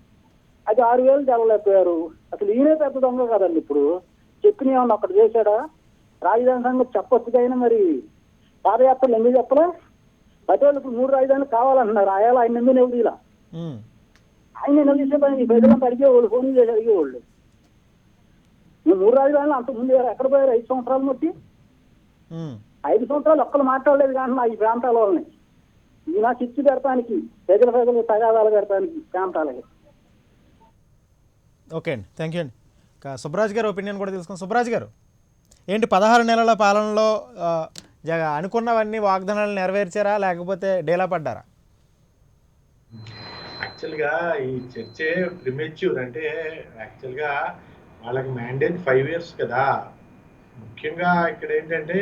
అది 6,000 తెలలేకపోయారు. అసలు ఈయనే పెద్ద దొంగ కదండి. ఇప్పుడు చెప్పిన ఏమన్నా అక్కడ చేశాడా? రాజధాని సంగతి చెప్పొచ్చు అయినా మరి పాదయాత్రలు ఎందుకు చెప్పలే? ప్రతి వాళ్ళు ఇప్పుడు 3 రాజధానులు కావాలంటున్నారు. ఆయాలు ఆయన ఎందుకు ఎవరు ఇలా ఉమ్, ఆయన నిలదీసే పని ప్రజలను అడిగేవాళ్ళు, ఫోన్ చేసి అడిగేవాళ్ళు. 3 రాజధానులు అంత ముందు ఎక్కడ పోయారు? 5 సంవత్సరాలు మొత్తం ఉమ్. 5 సంవత్సరాలు ఒక్కరు మాట్లాడలేదు కానీ ఈ ప్రాంతాల వాళ్ళని ఈయన చిచ్చు పెడతానికి ప్రజలు తగాదాలు పెడతానికి ప్రాంతాలకి. ఓకే అండి, థ్యాంక్ యూ అండి. సుబ్బరాజ్ గారు ఒపీనియన్ కూడా తెలుసుకున్నాం. సుబ్బరాజ్ గారు, ఏంటి 16 నెలల పాలనలో అనుకున్నవన్నీ వాగ్దానాలు నెరవేర్చారా లేకపోతే డేలా పడ్డారా? యాక్చువల్గా ఈ చర్చే ప్రిమెచ్యూర్. అంటే యాక్చువల్గా వాళ్ళకి మ్యాండేట్ 5 years కదా. ముఖ్యంగా ఇక్కడ ఏంటంటే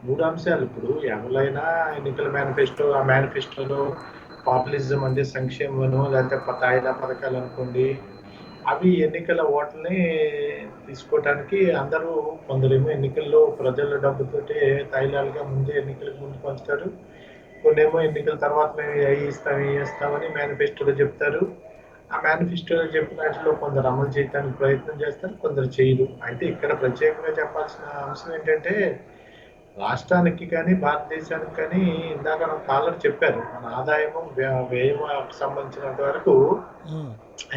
3 అంశాలు. ఇప్పుడు ఎవరైనా ఎన్నికల మేనిఫెస్టో, ఆ మేనిఫెస్టోలో పాపులిజం అంటే సంక్షేమను లేకపోతే తాయిలా పథకాలు అనుకోండి, అవి ఎన్నికల ఓట్లని తీసుకోవటానికి అందరూ కొందరేమో ఎన్నికల్లో ప్రజల డబ్బుతోటే తాయిలాలుగా ముందే ఎన్నికలకు ముందు పంచుతారు. కొన్నేమో ఎన్నికల తర్వాత మేము ఇస్తామని మేనిఫెస్టోలో చెప్తారు. ఆ మేనిఫెస్టోలో చెప్పిన వాటిలో కొందరు అమలు చేయడానికి ప్రయత్నం చేస్తారు, కొందరు చేయరు. అయితే ఇక్కడ ప్రత్యేకంగా చెప్పాల్సిన అంశం ఏంటంటే రాష్ట్రానికి కానీ భారతదేశానికి కానీ ఇందాక కాలర్ చెప్పారు, మన ఆదాయము వ్యయముకు సంబంధించినంత వరకు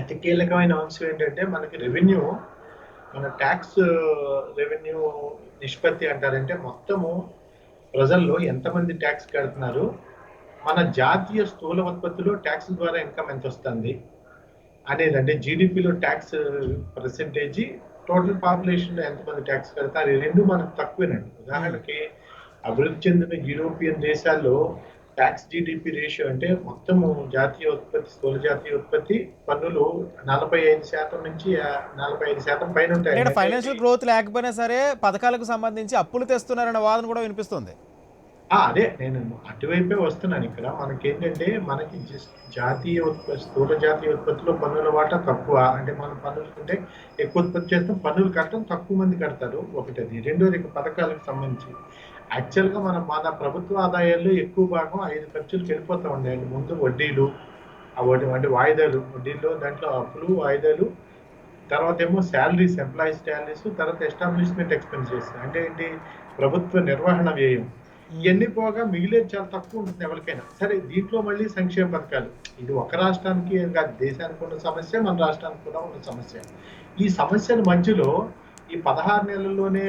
అతి కీలకమైన అంశం ఏంటంటే మనకి రెవెన్యూ, మన ట్యాక్స్ రెవెన్యూ నిష్పత్తి అంటారంటే మొత్తము ప్రజల్లో ఎంతమంది ట్యాక్స్ కడుతున్నారు, మన జాతీయ స్థూల ఉత్పత్తిలో ట్యాక్స్ ద్వారా ఇన్కమ్ ఎంత వస్తుంది అనేది, అంటే జీడిపిలో ట్యాక్స్ పర్సెంటేజీ, టోటల్ పాపులేషన్లో ఎంతమంది ట్యాక్స్ కడతారు, ఈ రెండు మనకు తక్కువేనండి. ఉదాహరణకి అభివృద్ధి చెందిన యూరోపియన్ దేశాల్లో ట్యాక్స్ జీడిపి రేషియో అంటే మొత్తము జాతీయ ఉత్పత్తి, స్థూల జాతీయ ఉత్పత్తి పన్నులు 45% నుంచి 45% పైన ఉంటాయి. ఫైనాన్షియల్ గ్రోత్ లేకపోయినా సరే పథకాలకు సంబంధించి అప్పులు తెస్తున్నారనే వాదన కూడా వినిపిస్తుంది. అదే నేను అటువైపే వస్తున్నాను. ఇక్కడ మనకేంటంటే మనకి జాతీయ ఉత్పత్తి, స్థూల జాతీయ ఉత్పత్తిలో పన్నుల వాటా తక్కువ. అంటే మనం పన్నులు కంటే ఎక్కువ ఉత్పత్తి చేస్తాం, పన్నులు కట్టడం తక్కువ మంది కడతారు, ఒకటది. రెండోది పథకాలకు సంబంధించి యాక్చువల్గా మన ప్రభుత్వ ఆదాయాల్లో ఎక్కువ భాగం 5 ఖర్చులకు వెళ్ళిపోతూ ఉండేయండి. ముందు వడ్డీలు, అంటే వాయిదాలు, వడ్డీల్లో దాంట్లో అప్పులు, వాయిదాలు, తర్వాత ఏమో శాలరీస్, ఎంప్లాయీస్ శాలరీస్, తర్వాత ఎస్టాబ్లిష్మెంట్ ఎక్స్పెన్సెస్ అంటే ఏంటి ప్రభుత్వ నిర్వహణ వ్యయం. ఇవన్నీ పోగా మిగిలేదు చాలా తక్కువ ఉంటుంది ఎవరికైనా సరే. దీంట్లో మళ్ళీ సంక్షేమ పథకాలు, ఇది ఒక రాష్ట్రానికి కాదు, దేశానికి ఉన్న సమస్య, మన రాష్ట్రానికి కూడా ఉన్న సమస్య. ఈ సమస్యల మధ్యలో ఈ 16 నెలల్లోనే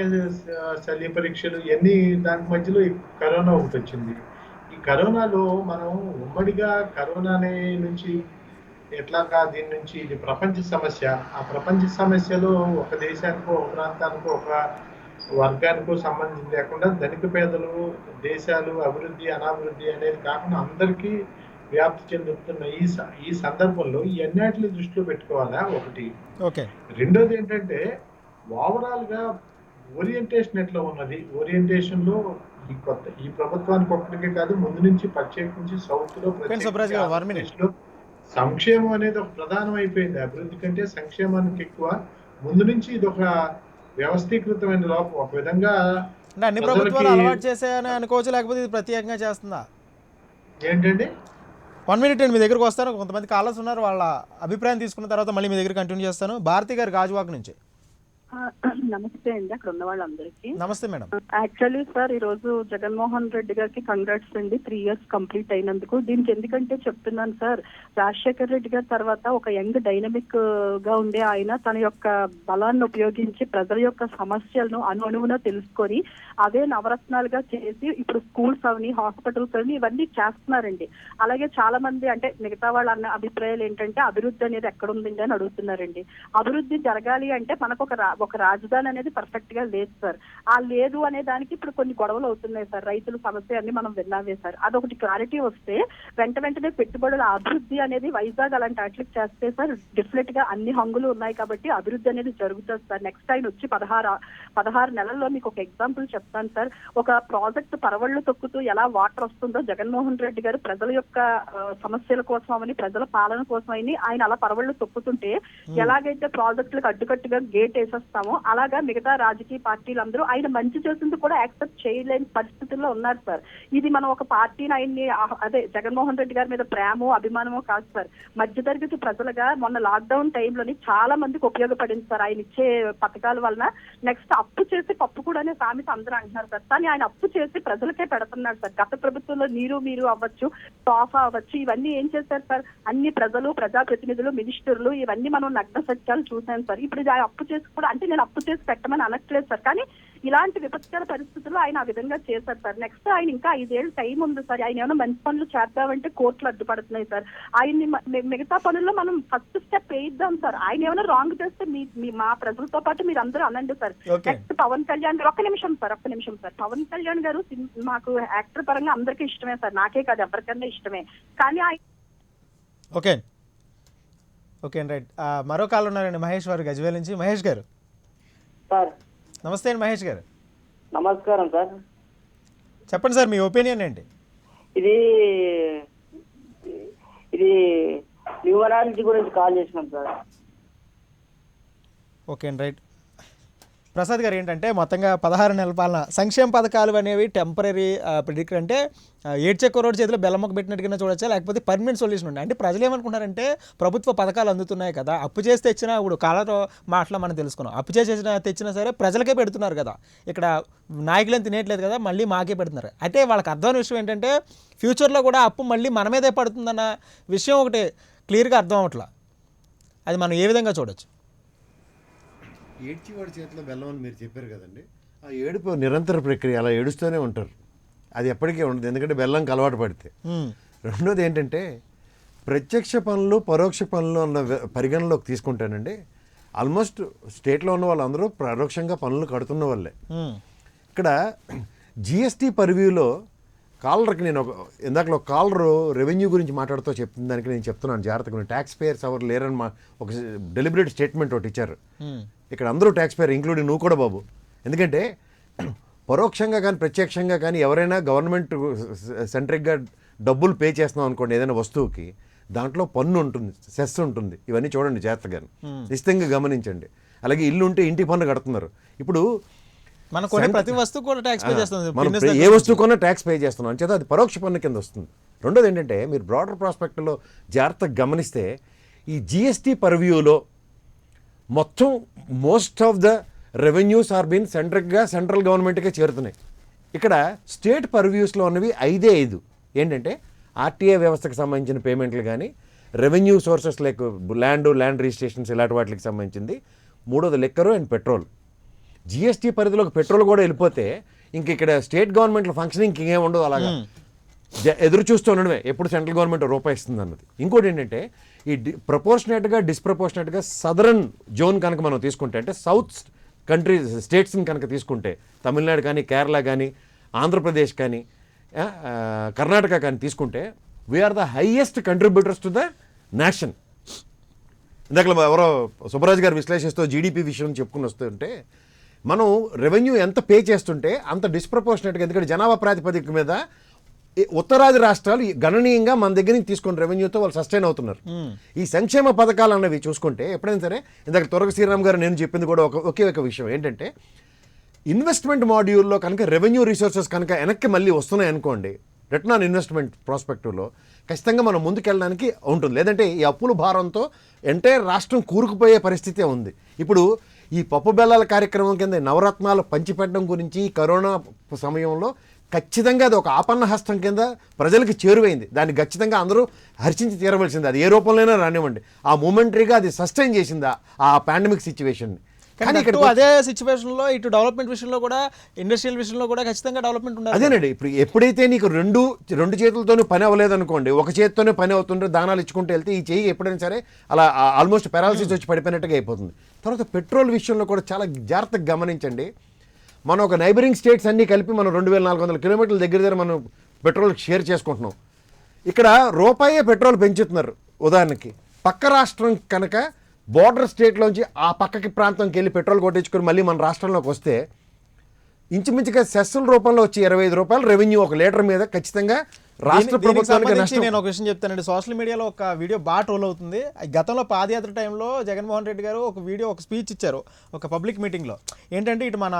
శల్య పరీక్షలు ఇవన్నీ, దాని మధ్యలో ఈ కరోనా ఒకటి వచ్చింది. ఈ కరోనాలో మనం ఉమ్మడిగా కరోనానే నుంచి ఎట్లాగా దీని నుంచి ఇది ప్రపంచ సమస్య. ఆ ప్రపంచ సమస్యలో ఒక దేశానికో, ఒక ప్రాంతానికో, ఒక వర్గానికో సంబంధం లేకుండా ధనిక పేదలు, దేశాలు, అభివృద్ధి అనాభివృద్ధి అనేది కాకుండా అందరికీ వ్యాప్తి చెందుతున్న ఈ సందర్భంలో ఈ అన్నిటిని దృష్టిలో పెట్టుకోవాలా ఒకటి. ఓకే, రెండోది ఏంటంటే ఓవరాల్ గా ఓరియంటేషన్ ఎట్లా ఉన్నది. ఓరియంటేషన్ లో ఈ ప్రభుత్వానికి ఒక్కడికే కాదు, ముందు నుంచి ప్రత్యేకించి సౌత్ లో లో సంక్షేమం అనేది ఒక ప్రధానం అయిపోయింది. అభివృద్ధి కంటే సంక్షేమానికి ఎక్కువ. ముందు నుంచి ఇది ఒక వ్యవస్థీకృతమైన లోపం. ఒక విధంగా అన్ని ప్రభుత్వాలు అలవాటు చేసాయని అనుకోవచ్చు, లేకపోతే ఇది ప్రత్యేకంగా చేస్తుందా? ఏంటండి 1 minute అండి, మీ దగ్గరకు వస్తాను. కొంతమంది కాలర్స్ ఉన్నారు, వాళ్ళ అభిప్రాయం తీసుకున్న తర్వాత మళ్ళీ మీ దగ్గర కంటిన్యూ చేస్తాను. భారతి గారు గాజువాక్ నుంచి. నమస్తే అండి, అక్కడ ఉన్న వాళ్ళందరికీ నమస్తే మేడం. యాక్చువల్లీ సార్ ఈ రోజు జగన్మోహన్ రెడ్డి గారికి కంగ్రాట్స్ అండి, 3 years కంప్లీట్ అయినందుకు. దీనికి ఎందుకంటే చెప్తున్నాను సార్, రాజశేఖర్ రెడ్డి గారి తర్వాత ఒక యంగ్ డైనమిక్ గా ఉండే ఆయన తన యొక్క బలాన్ని ఉపయోగించి ప్రజల యొక్క సమస్యలను అణువున తెలుసుకొని అవే నవరత్నాలుగా చేసి ఇప్పుడు స్కూల్స్ అవని, హాస్పిటల్స్ అవని ఇవన్నీ చేస్తున్నారండి. అలాగే చాలా మంది అంటే మిగతా వాళ్ళ అన్న అభిప్రాయాలు ఏంటంటే అభివృద్ధి అనేది ఎక్కడ ఉందండి అని అడుగుతున్నారండి. అభివృద్ధి జరగాలి అంటే మనకు ఒక రాజధాని అనేది పర్ఫెక్ట్ గా లేదు సార్. ఆ లేదు అనే దానికి ఇప్పుడు కొన్ని గొడవలు అవుతున్నాయి సార్. రైతుల సమస్య అన్ని మనం విన్నామే సార్. అదొకటి క్లారిటీ వస్తే వెంటనే పెట్టుబడుల అభివృద్ధి అనేది వైజాగ్ అలాంటి వాటికి చేస్తే సార్ డెఫినెట్ గా అన్ని హంగులు ఉన్నాయి కాబట్టి అభివృద్ధి అనేది జరుగుతుంది సార్. నెక్స్ట్ టైం వచ్చి 16 నెలల్లో మీకు ఒక ఎగ్జాంపుల్ చెప్తాను సార్. ఒక ప్రాజెక్ట్ పరవళ్లు తొక్కుతూ ఎలా వాటర్ వస్తుందో జగన్మోహన్ రెడ్డి గారు ప్రజల యొక్క సమస్యల కోసమని, ప్రజల పాలన కోసమని ఆయన అలా పరవళ్లు తొక్కుతుంటే ఎలాగైతే ప్రాజెక్టులకు అడ్డుకట్టుగా గేట్ వేసేస్తున్నారు చేస్తామో అలాగా మిగతా రాజకీయ పార్టీలందరూ ఆయన మంచి చేసింది కూడా యాక్సెప్ట్ చేయలేని పరిస్థితుల్లో ఉన్నారు సార్. ఇది మనం ఒక పార్టీని ఆయన్ని అదే జగన్మోహన్ రెడ్డి గారి మీద ప్రేమో అభిమానమో కాదు సార్. మధ్యతరగతి ప్రజలుగా మొన్న లాక్డౌన్ టైంలోని చాలా మందికి ఉపయోగపడింది సార్ ఆయన ఇచ్చే పథకాల వలన. నెక్స్ట్ అప్పు చేసి పప్పు కూడా అనే సామెత అందరూ అంటున్నారు సార్, కానీ ఆయన అప్పు చేసి ప్రజలకే పెడుతున్నాడు సార్. గత ప్రభుత్వంలో మీరు అవ్వచ్చు, తోఫా అవ్వచ్చు, ఇవన్నీ ఏం చేశారు సార్? అన్ని ప్రజలు, ప్రజాప్రతినిధులు, మినిస్టర్లు ఇవన్నీ మనం నగ్న సత్యాలు చూసాను సార్. ఇప్పుడు ఇది అప్పు చేసి కూడా అంటే నేను అప్పు చేసి పెట్టమని అనట్లేదు సార్, కానీ ఇలాంటి విపత్కర పరిస్థితుల్లో ఆయన ఆ విధంగా చేశారు సార్. నెక్స్ట్ ఆయన ఇంకా 5 ఏళ్ళు టైం ఉంది సార్. ఆయన ఏమైనా మంచి పనులు చేద్దామంటే కోర్టులు అడ్డుపడుతున్నాయి సార్. ఆయన్ని మిగతా పనుల్లో మనం ఫస్ట్ స్టెప్ వేయిద్దాం సార్. ఆయన ఏమైనా రాంగ్ చేస్తే మా ప్రజలతో పాటు మీరు అందరూ అనండి సార్. నెక్స్ట్ పవన్ కళ్యాణ్ గారు ఒక్క నిమిషం సార్. పవన్ కళ్యాణ్ గారు మాకు యాక్టర్ పరంగా అందరికీ ఇష్టమే సార్, నాకే కాదు ఎవరికన్నా ఇష్టమే. కానీ ఓకే రైట్. మరో కాల్ ఉన్నారండి, మహేష్ వారు గజ్వేల్ నుంచి. మహేష్ గారు సార్ నమస్తే అండి. మహేష్ గారు నమస్కారం సార్. చెప్పండి సార్, మీ ఒపీనియన్ ఏంటి? ఇది న్యూమరాలజీ గురించి కాల్ చేసినాం సార్. ఓకే అండి రైట్. ప్రసాద్ గారు ఏంటంటే మొత్తంగా 16 నెలల పాలన సంక్షేమ పథకాలు అనేవి టెంపరీ ప్రిడిక్టర్ అంటే ఏడ్చే కుర్రోడు చేతిలో బెల్లమ్మకు పెట్టినట్టుగా చూడొచ్చా, లేకపోతే పర్మనెంట్ సొల్యూషన్ ఉండే? అంటే ప్రజలు ఏమనుకుంటారంటే ప్రభుత్వ పథకాలు అందుతున్నాయి కదా, అప్పు చేసి తెచ్చినా ఇప్పుడు కాలతో మాటలో మనం తెలుసుకున్నాం, అప్పు చేసి తెచ్చినా సరే ప్రజలకే పెడుతున్నారు కదా, ఇక్కడ నాయకులను తినేయట్లేదు కదా, మళ్ళీ మాకే పెడుతున్నారు. అంటే వాళ్ళకి అర్థమైన విషయం ఏంటంటే ఫ్యూచర్లో కూడా అప్పు మళ్ళీ మన మీదే పడుతుందన్న విషయం ఒకటి క్లియర్గా అర్థం అవట్లా. అది మనం ఏ విధంగా చూడొచ్చు? ఏడ్చివాడి చేతిలో బెల్లం అని మీరు చెప్పారు కదండి, ఆ ఏడుపు నిరంతర ప్రక్రియ, అలా ఏడుస్తూనే ఉంటారు, అది ఎప్పటికీ ఉండదు, ఎందుకంటే బెల్లంకి అలవాటు పడితే. రెండోది ఏంటంటే ప్రత్యక్ష పనులు పరోక్ష పనులు అన్న పరిగణలోకి తీసుకుంటానండి, ఆల్మోస్ట్ స్టేట్లో ఉన్న వాళ్ళందరూ పరోక్షంగా పనులు కడుతున్న వాళ్ళే. ఇక్కడ జిఎస్టీ పర్వ్యూలో కాలర్కి నేను ఇందాకలో కాలరు రెవెన్యూ గురించి మాట్లాడుతూ చెప్తున్న దానికి నేను చెప్తున్నాను జాగ్రత్తగా, ట్యాక్స్ పేయర్స్ ఎవరు లేరని ఒక డెలిబరేట్ స్టేట్మెంట్ ఒకటి ఇచ్చారు. ఇక్కడ అందరూ ట్యాక్స్ పేయర్, ఇంక్లూడింగ్ నువ్వు కూడా బాబు. ఎందుకంటే పరోక్షంగా కానీ ప్రత్యక్షంగా కానీ ఎవరైనా గవర్నమెంట్ సెంట్రిక్గా డబ్బులు పే చేస్తున్నాం అనుకోండి ఏదైనా వస్తువుకి, దాంట్లో పన్ను ఉంటుంది, సెస్ ఉంటుంది. ఇవన్నీ చూడండి జాగ్రత్తగా, నిశ్చితంగా గమనించండి. అలాగే ఇల్లు ఉంటే ఇంటి పన్ను కడుతున్నారు. ఇప్పుడు మనం ప్రతి వస్తువు కూడా ట్యాక్స్ పే చేస్తాం, మనం ఏ వస్తువు కొన్నా ట్యాక్స్ పే చేస్తున్నాం అంచేత అది పరోక్ష పన్ను కింద వస్తుంది. రెండోది ఏంటంటే మీరు బ్రాడర్ ప్రాస్పెక్ట్లో జాగ్రత్తగా గమనిస్తే ఈ జిఎస్టీ పర్వ్యూలో మొత్తం most of the revenues are been central గవర్నమెంట్కే చేరుతున్నాయి. ఇక్కడ స్టేట్ పర్వ్యూస్లో ఉన్నవి 5 ఏంటంటే ఆర్టీఏ వ్యవస్థకు సంబంధించిన పేమెంట్లు కానీ, revenue sources like land registrations ఇలాంటి వాటికి సంబంధించింది. మూడోది లిక్కరు అండ్ పెట్రోల్. జిఎస్టీ పరిధిలోకి పెట్రోల్ కూడా వెళ్ళిపోతే ఇంక ఇక్కడ స్టేట్ గవర్నమెంట్లో ఫంక్షనింగ్ ఇంకేం ఉండదు, అలాగా ఎదురు చూస్తూ ఉండడమే ఎప్పుడు సెంట్రల్ గవర్నమెంట్ రూపాయి ఇస్తుంది అన్నది. ఇంకోటి ఏంటంటే ఈ ప్రపోర్షనేట్గా డిస్ప్రపోర్షనేట్గా సదరన్ జోన్ కనుక మనం తీసుకుంటే, అంటే సౌత్ కంట్రీస్ స్టేట్స్ని కనుక తీసుకుంటే, తమిళనాడు కానీ, కేరళ కానీ, ఆంధ్రప్రదేశ్ కానీ, కర్ణాటక కానీ తీసుకుంటే, we're the highest contributors to the nation. ఇందాక ఎవరో సుబ్బరాజు గారు విశ్లేషిస్తూ జీడిపి విషయం చెప్పుకుని వస్తుంటే, మనం రెవెన్యూ ఎంత పే చేస్తుంటే అంత డిస్ప్రపోర్షనేట్గా, ఎందుకంటే జనాభా ప్రాతిపదిక మీద ఉత్తరాది రాష్ట్రాలు గణనీయంగా మన దగ్గర నుంచి తీసుకున్న రెవెన్యూతో వాళ్ళు సస్టైన్ అవుతున్నారు. ఈ సంక్షేమ పథకాలు అన్నవి చూసుకుంటే ఎప్పుడైనా సరే, ఇందాక తొరగ శ్రీరామ్ గారు నేను చెప్పింది కూడా ఒకే ఒక విషయం ఏంటంటే, ఇన్వెస్ట్మెంట్ మాడ్యూల్లో కనుక రెవెన్యూ రిసోర్సెస్ కనుక వెనక్కి మళ్ళీ వస్తున్నాయి అనుకోండి, రిటర్న్ ఆన్ ఇన్వెస్ట్మెంట్ ప్రాస్పెక్టివ్లో ఖచ్చితంగా మనం ముందుకెళ్ళడానికి ఉంటుంది. లేదంటే ఈ అప్పుల భారంతో ఎంటైర్ రాష్ట్రం కూరుకుపోయే పరిస్థితే ఉంది. ఇప్పుడు ఈ పప్పు బెల్లాల కార్యక్రమం కింద నవరత్నాలు పంచిపెట్టడం గురించి కరోనా సమయంలో ఖచ్చితంగా అది ఒక ఆపన్న హస్తం కింద ప్రజలకు చేరువైంది. దాన్ని ఖచ్చితంగా అందరూ హర్షించి తీరవలసింది, అది ఏ రూపంలోనైనా రానివ్వండి. ఆ మూమెంటరీగా అది సస్టైన్ చేసింది ఆ పాండమిక్ సిచ్యువేషన్ని. కానీ ఇక్కడ అదే సిచ్యువేషన్లో ఇటు డెవలప్మెంట్ విషయంలో కూడా, ఇండస్ట్రియల్ విషయంలో కూడా ఖచ్చితంగా డెవలప్మెంట్ ఉండాలి. అదేనండి, ఇప్పుడు ఎప్పుడైతే నీకు రెండు చేతులతోనే పని అవ్వలేదు అనుకోండి, ఒక చేతితోనే పని అవుతుంటే దానాలు ఇచ్చుకుంటూ వెళ్తే ఈ చెయ్యి ఎప్పుడైనా సరే అలా ఆల్మోస్ట్ పారాలసిస్ వచ్చి పడిపోయినట్టుగా అయిపోతుంది. తర్వాత పెట్రోల్ విషయంలో కూడా చాలా జాగ్రత్తగా గమనించండి. మనం ఒక నైబరింగ్ స్టేట్స్ అన్నీ కలిపి మనం 2400 కిలోమీటర్ల దగ్గర మనం పెట్రోల్ షేర్ చేసుకుంటున్నాం. ఇక్కడ రూపాయే పెట్రోల్ పెంచుతున్నారు. ఉదాహరణకి పక్క రాష్ట్రం కనుక బోర్డర్ స్టేట్లోంచి ఆ పక్కకి ప్రాంతంకి వెళ్ళి పెట్రోల్ కొట్టించుకొని మళ్ళీ మన రాష్ట్రంలోకి వస్తే ఇంచుమించుగా సెస్సుల రూపంలో వచ్చి 25 రూపాయలు రెవెన్యూ ఒక లీటర్ మీద ఖచ్చితంగా రాష్ట్ర ప్రభుత్వానికి సంబంధించి నష్టం. నేను ఒక విషయం చెప్తానండి. సోషల్ మీడియాలో ఒక వీడియో బాగా ట్రోల్ అవుతుంది. గతంలో పాదయాత్ర టైంలో జగన్మోహన్ రెడ్డి గారు ఒక స్పీచ్ ఇచ్చారు ఒక పబ్లిక్ మీటింగ్లో. ఏంటంటే ఇటు మన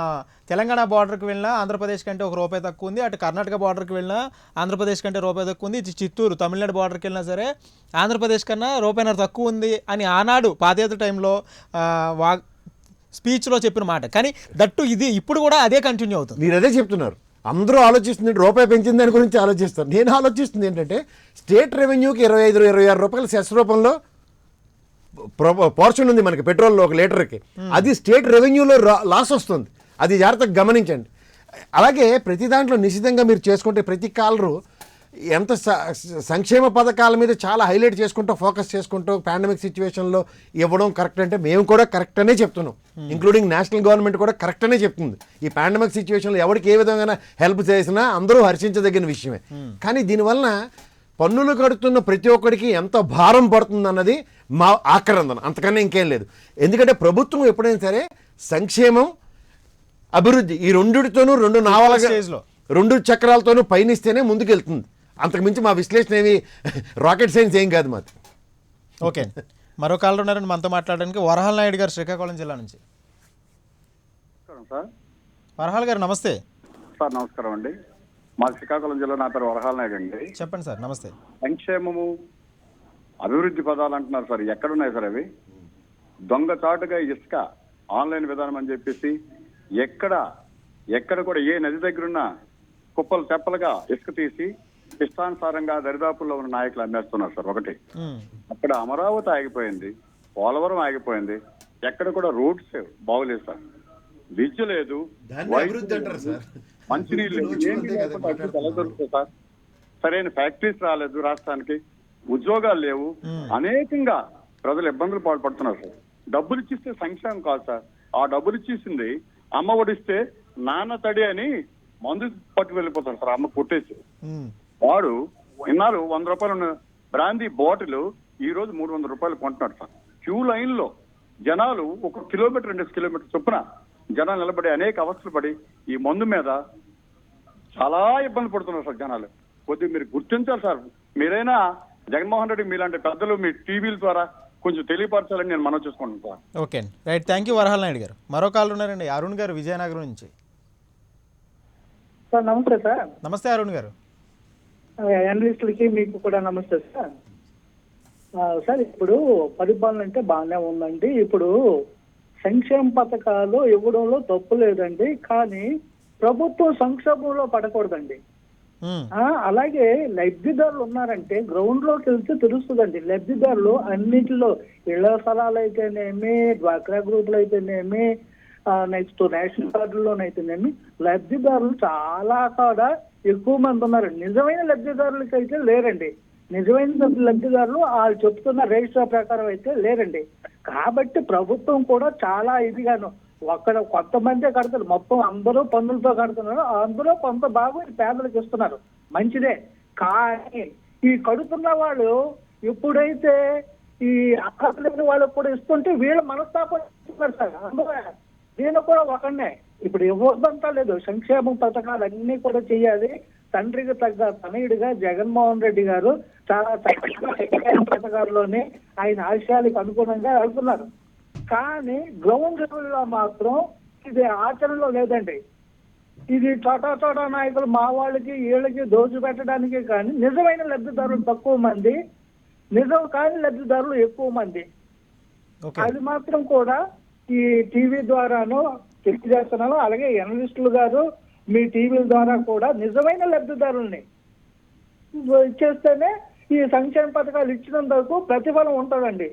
తెలంగాణ బార్డర్కి వెళ్ళినా ఆంధ్రప్రదేశ్ కంటే ₹1 తక్కువ ఉంది, అటు కర్ణాటక బార్డర్కి వెళ్ళినా ఆంధ్రప్రదేశ్ కంటే ₹1 తక్కువ ఉంది, ఇటు చిత్తూరు తమిళనాడు బార్డర్కి వెళ్ళినా సరే ఆంధ్రప్రదేశ్ కన్నా ₹1 తక్కువ ఉంది అని ఆనాడు పాదయాత్ర టైంలో స్పీచ్లో చెప్పిన మాట. కానీ దట్టు ఇది ఇప్పుడు కూడా అదే కంటిన్యూ అవుతుంది. మీరు అదే చెప్తున్నారు. అందరూ ఆలోచిస్తుంది రూపాయి పెంచిన దాని గురించి ఆలోచిస్తారు. నేను ఆలోచిస్తుంది ఏంటంటే స్టేట్ రెవెన్యూకి ₹25-26 సెస్ రూపంలో పోర్షన్ ఉంది మనకి పెట్రోల్లో 1 లీటర్కి. అది స్టేట్ రెవెన్యూలో లాస్ వస్తుంది. అది జాగ్రత్తగా గమనించండి. అలాగే ప్రతి దాంట్లో నిశ్చితంగా మీరు చేసుకుంటే ప్రతి కాలరు ఎంత సంక్షేమ పథకాల మీద చాలా హైలైట్ చేసుకుంటూ ఫోకస్ చేసుకుంటూ పాండమిక్ సిచ్యువేషన్లో ఇవ్వడం కరెక్ట్ అంటే మేము కూడా కరెక్ట్ అనే చెప్తున్నాం. ఇంక్లూడింగ్ నేషనల్ గవర్నమెంట్ కూడా కరెక్ట్ అనే చెప్తుంది. ఈ పాండమిక్ సిచ్యువేషన్లో ఎవరికి ఏ విధంగా హెల్ప్ చేసినా అందరూ హర్షించదగిన విషయమే. కానీ దీనివలన పన్నులు కడుతున్న ప్రతి ఒక్కరికి ఎంత భారం పడుతుంది అన్నది మా ఆక్రందన, అంతకన్నా ఇంకేం లేదు. ఎందుకంటే ప్రభుత్వం ఎప్పుడైనా సరే సంక్షేమం అభివృద్ధి ఈ రెండిటితోనూ 2 చక్రాలతోనూ పయనిస్తేనే ముందుకెళ్తుంది. అంతకుమించి మా విశ్లేషణ ఏమి రాకెట్ సైన్స్ ఏం కాదు మాది. ఓకే, మరో కాలర్ ఉన్నారండి మనతో మాట్లాడడానికి. వరహాల్ నాయుడు గారు శ్రీకాకుళం జిల్లా నుంచి. సార్ వరహాల్ గారు నమస్తే. సార్ నమస్కారం అండి. మా శ్రీకాకుళం జిల్లా, నా పేరు వరహాల్ నాయుడు అండి. చెప్పండి సార్. నమస్తే. సంక్షేమము అభివృద్ధి పదాలు అంటున్నారు సార్, ఎక్కడున్నాయి సార్ అవి? దొంగచాటుగా ఇసుక ఆన్లైన్ విధానం అని చెప్పేసి ఎక్కడ కూడా ఏ నది దగ్గరున్నా కుప్పలు తెప్పలుగా ఇసుక తీసి ఇష్టానుసారంగా దరిదాపుల్లో ఉన్న నాయకులు అమ్మేస్తున్నారు సార్. ఒకటి అక్కడ అమరావతి ఆగిపోయింది, పోలవరం ఆగిపోయింది, ఎక్కడ కూడా రోడ్స్ బాగోలేదు సార్. విద్య లేదు, మంచినీళ్ళు ఎలా దొరుకుతాయి సార్? సరైన ఫ్యాక్టరీస్ రాలేదు రాష్ట్రానికి, ఉద్యోగాలు లేవు, అనేకంగా ప్రజలు ఇబ్బందులు పాల్పడుతున్నారు సార్. డబ్బులు ఇచ్చిస్తే సంక్షేమం కాదు సార్. ఆ డబ్బులు ఇచ్చేసింది అమ్మ ఒడిస్తే నాన్న తడి అని మందు పట్టుకు వెళ్ళిపోతారు సార్. అమ్మ కొట్టేసి వాడు ఇన్నాళ్ళు ₹100 బ్రాందీ బాటిల్ ఈ రోజు ₹300 కొంటున్నాడు సార్. క్యూ లైన్ లో జనాలు 1 కిలోమీటర్ 2 కిలోమీటర్ చొప్పున జనాలు నిలబడి అనేక అవస్థలు పడి ఈ మందు మీద చాలా ఇబ్బంది పడుతున్నారు సార్ జనాలు. కొద్దిగా మీరు గుర్తించాలి సార్. మీరైనా జగన్మోహన్ రెడ్డి మీలాంటి పెద్దలు మీ టీవీల ద్వారా కొంచెం తెలియపరచాలని నేను మనవి చేసుకుంటాను sir. Okay right, thank you Varahal Naidu గారు. మరో కాలర్ ఉన్నారండి, అరుణ్ గారు విజయనగరం నుంచి. సార్ నమస్తే సార్. నమస్తే అరుణ్ గారు. అనలిస్టులకి మీకు కూడా నమస్తే సార్. సార్ ఇప్పుడు పరిపాలన అంటే బాగానే ఉందండి. ఇప్పుడు సంక్షేమ పథకాలు ఇవ్వడంలో తప్పు లేదండి, కానీ ప్రభుత్వం సంక్షోభంలో పడకూడదండి. అలాగే లబ్ధిదారులు ఉన్నారంటే గ్రౌండ్ లోకి వెళ్తే తెలుస్తుందండి. లబ్ధిదారులు అన్నింటిలో ఇళ్ల స్థలాలు అయితేనేమి, డ్వాక్రా గ్రూపులు అయితేనేమి, నెక్స్ట్ రేషన్ కార్డుల్లోనైతేనేమి లబ్ధిదారులు చాలా కూడా ఎక్కువ మంది ఉన్నారు. నిజమైన లబ్ధిదారులకి అయితే లేరండి. నిజమైన లబ్ధిదారులు వాళ్ళు చెప్తున్న రిజిస్టర్ ప్రకారం అయితే లేరండి. కాబట్టి ప్రభుత్వం కూడా చాలా ఇదిగాను ఒక్కడ కొంతమందే కడతారు, మొత్తం అందరూ పన్నులతో కడుతున్నారు. అందులో కొంత భాగం పేదలకు ఇస్తున్నారు, మంచిదే. కానీ ఈ కడుతున్న వాళ్ళు ఎప్పుడైతే ఈ అర్హత లేని వాళ్ళకు కూడా ఇస్తుంటే వీళ్ళ మనస్తాపం ఇస్తున్నారు సార్. అందులో దీని కూడా ఒకనే ఇప్పుడు ఇవ్వద్దంతా లేదు. సంక్షేమ పథకాలు అన్ని కూడా చెయ్యాలి. తండ్రికి తగ్గ తనయుడిగా జగన్మోహన్ రెడ్డి గారు చాలా చక్కగా పథకాల్లోనే ఆయన ఆశయాలకు అనుగుణంగా వెళ్తున్నారు. కానీ గ్రౌండ్ లెవెల్లో మాత్రం ఇది ఆచరణలో లేదండి. ఇది చోటా నాయకులు మా వాళ్ళకి వీళ్ళకి దోచి పెట్టడానికి, కానీ నిజమైన లబ్ధిదారులు తక్కువ మంది, నిజం కాని లబ్ధిదారులు ఎక్కువ మంది. అది మాత్రం కూడా ఈ టీవీ ద్వారాను తెలియజేస్తున్నాను. అలాగే అనలిస్టులు గారు మీ టీవీల ద్వారా కూడా నిజమైన లబ్ధిదారుల్ని ఇచ్చేస్తేనే ఈ సంక్షేమ పథకాలు ఇచ్చినందుకు ప్రతిఫలం ఉంటుందండి.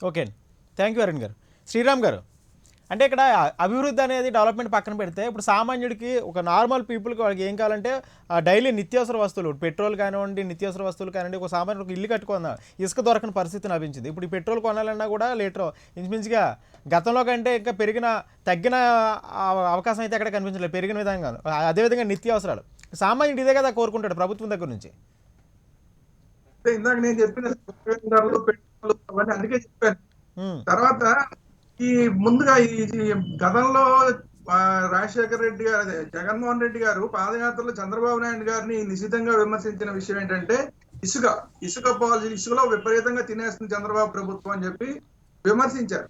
ఓకే, థ్యాంక్ యూ అరుణ్ గారు. శ్రీరామ్ గారు, అంటే ఇక్కడ అభివృద్ధి అనేది డెవలప్మెంట్ పక్కన పెడితే ఇప్పుడు సామాన్యుడికి ఒక నార్మల్ పీపుల్కి వాళ్ళకి ఏం కావాలంటే డైలీ నిత్యావసర వస్తువులు, పెట్రోల్ కానివ్వండి, నిత్యావసర వస్తువులు కానివ్వండి, ఒక సామాన్యుడికి ఇల్లు కట్టుకుందాం ఇసుక దొరకని పరిస్థితి లభించింది. ఇప్పుడు ఈ పెట్రోల్ కొనాలన్నా కూడా లీటర్ ఇంచుమించుగా గతంలో కంటే ఇంకా తగ్గిన అవకాశం అయితే ఎక్కడ కనిపించలేదు, పెరిగిన విధంగా. అదేవిధంగా నిత్యావసరాలు సామాన్యుడు ఇదే కదా కోరుకుంటాడు ప్రభుత్వం దగ్గర నుంచి. ఇందాక నేను చెప్పిన పెట్రోల్ అవన్నీ అందుకే చెప్పాను. తర్వాత ఈ ముందుగా ఈ గతంలో రాజశేఖర రెడ్డి గారు అదే జగన్మోహన్ రెడ్డి గారు పాదయాత్రలో చంద్రబాబు నాయుడు గారిని నిశితంగా విమర్శించిన విషయం ఏంటంటే ఇసుక పాలసీ, ఇసుకలో విపరీతంగా తినేస్తుంది చంద్రబాబు ప్రభుత్వం అని చెప్పి విమర్శించారు.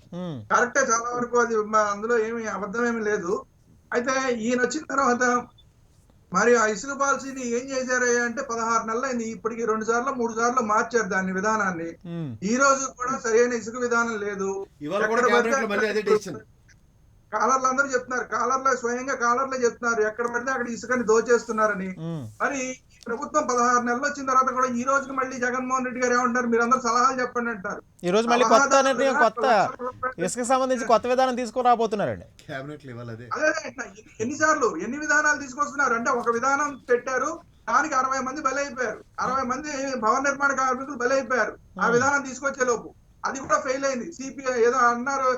కరెక్టే, చాలా వరకు అది అందులో ఏమి అబద్ధం ఏమి లేదు. అయితే ఈయన వచ్చిన తర్వాత మరి ఆ ఇసుక పాలసీని ఏం చేశారు అంటే 16 నెలలు అయింది. ఇప్పటికి 2 సార్లు 3 సార్లు మార్చారు దాని విధానాన్ని. ఈ రోజు కూడా సరైన ఇసుక విధానం లేదు. కాలర్లు అందరూ చెప్తున్నారు, స్వయంగా కాలర్లే చెప్తున్నారు ఎక్కడ పడితే అక్కడ ఇసుకని దోచేస్తున్నారని. మరి ప్రభుత్వం 16 నెలలు వచ్చిన తర్వాత కూడా ఈ రోజుకి మళ్ళీ జగన్మోహన్ రెడ్డి గారు ఏమంటారు, మీరందరూ సలహాలు చెప్పండి అంటారు. ఈ రోజు మళ్ళీ కొత్త నిర్ణయం, కొత్త ఇసుక సంబంధించి కొత్త విధానం తీసుకురాబోతున్నారండి. అదే ఎన్ని విధానాలు తీసుకొస్తున్నారు అంటే, ఒక విధానం పెట్టారు, దానికి 60 మంది బలైపోయారు, 60 మంది భవన నిర్మాణ కార్మికులు బలైపోయారు ఆ విధానం తీసుకొచ్చే లోపు. అది కూడా ఫెయిల్ అయింది. సిపిఐ ఏదో అన్నారు,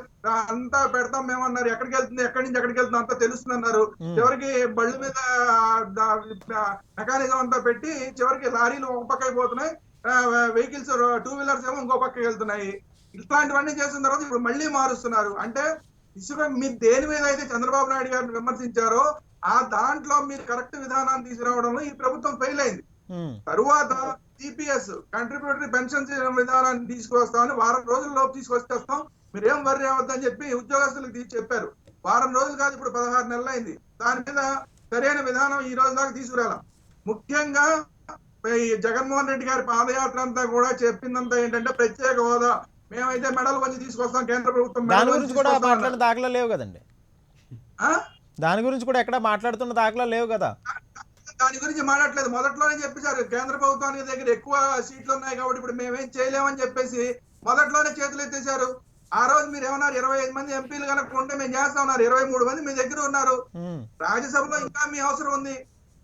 అంతా పెడతాం మేమన్నారు, ఎక్కడికి వెళ్తుంది, ఎక్కడి నుంచి ఎక్కడికి వెళ్తుంది అంతా తెలుస్తుంది అన్నారు. చివరికి బళ్ళు మీద మెకానిజం అంతా పెట్టి చివరికి లారీలు ఒక పక్క అయిపోతున్నాయి, వెహికల్స్ 2 వీలర్స్ ఏమో ఇంకో పక్కకి వెళ్తున్నాయి. ఇట్లాంటివన్నీ చేసిన తర్వాత ఇప్పుడు మళ్ళీ మారుస్తున్నారు. అంటే ఇసుక మీరు దేని మీద అయితే చంద్రబాబు నాయుడు గారిని విమర్శించారో ఆ దాంట్లో మీరు కరెక్ట్ విధానాన్ని తీసుకురావడంలో ఈ ప్రభుత్వం ఫెయిల్ అయింది. తరువాత సిపిఎస్ కంట్రిబ్యూటరీ పెన్షన్ విధానాన్ని తీసుకొస్తామని వారం రోజుల లోపు తీసుకొచ్చేస్తాం, మీరేం వర్రీ అవ్వద్దని చెప్పి ఉద్యోగస్తులకు చెప్పారు. వారం రోజులు కాదు, ఇప్పుడు 16 నెలలు అయింది. దాని మీద సరైన విధానం ఈ రోజు దాకా తీసుకురాల. ముఖ్యంగా జగన్మోహన్ రెడ్డి గారి పాదయాత్ర అంతా కూడా చెప్పిందంతా ఏంటంటే ప్రత్యేక హోదా మేమైతే మెడల్ వంచి తీసుకొస్తాం, కేంద్ర ప్రభుత్వం దాని గురించి కూడా మాట్లాడిన దాఖలా లేవు కదండి. దాని గురించి కూడా ఎక్కడ మాట్లాడుతున్న దాఖలా లేవు కదా. దాని గురించి మాట్లాడలేదు. మొదట్లోనే చెప్పేశారు కేంద్ర ప్రభుత్వానికి దగ్గర ఎక్కువ సీట్లు ఉన్నాయి కాబట్టి ఇప్పుడు మేమేం చేయలేమని చెప్పేసి మొదట్లోనే చేతులు ఎత్తేశారు. ఆ రోజు మీరు ఏమన్నారు, 25 మంది ఎంపీలు కనుక ఉంటే మేము చేస్తా ఉన్నారు, 23 మంది మీ దగ్గర ఉన్నారు. రాజ్యసభలో ఇంకా మీ అవసరం ఉంది.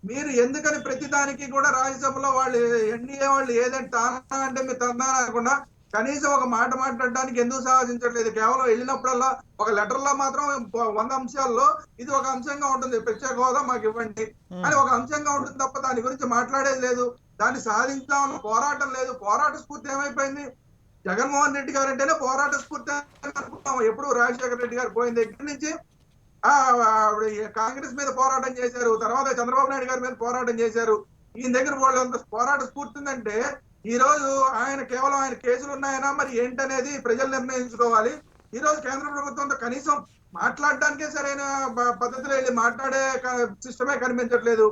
మీరు ఎందుకని ప్రతి దానికి కూడా రాజ్యసభలో వాళ్ళు ఎన్డీఏ వాళ్ళు ఏదంటే తానా అంటే మీరు తందా అనకుండా కనీసం ఒక మాట మాట్లాడడానికి ఎందుకు సాహసించట్లేదు? కేవలం వెళ్ళినప్పుడల్లా ఒక లెటర్ లో మాత్రం 100 అంశాల్లో ఇది ఒక అంశంగా ఉంటుంది, ప్రత్యేక హోదా మాకు ఇవ్వండి అని ఒక అంశంగా ఉంటుంది తప్ప దాని గురించి మాట్లాడేది లేదు. దాన్ని సాధించామన్న పోరాటం లేదు. పోరాట స్ఫూర్తి ఏమైపోయింది? జగన్మోహన్ రెడ్డి గారు అంటేనే పోరాట స్ఫూర్తి అనుకుంటాం. ఎప్పుడు రాజశేఖర రెడ్డి గారు పోయిన దగ్గర నుంచి కాంగ్రెస్ మీద పోరాటం చేశారు, తర్వాత చంద్రబాబు నాయుడు గారి మీద పోరాటం చేశారు. ఈయన దగ్గర వాళ్ళంత పోరాట స్ఫూర్తి ఉందంటే ఈ రోజు ఆయన కేవలం ఆయన కేసులు ఉన్నాయనా మరి ఏంటనేది ప్రజలు నిర్ణయించుకోవాలి. ఈ రోజు కేంద్ర ప్రభుత్వంతో కనీసం మాట్లాడడానికే సరైన పద్ధతిలో వెళ్ళి మాట్లాడే సిస్టమే కనిపించట్లేదు.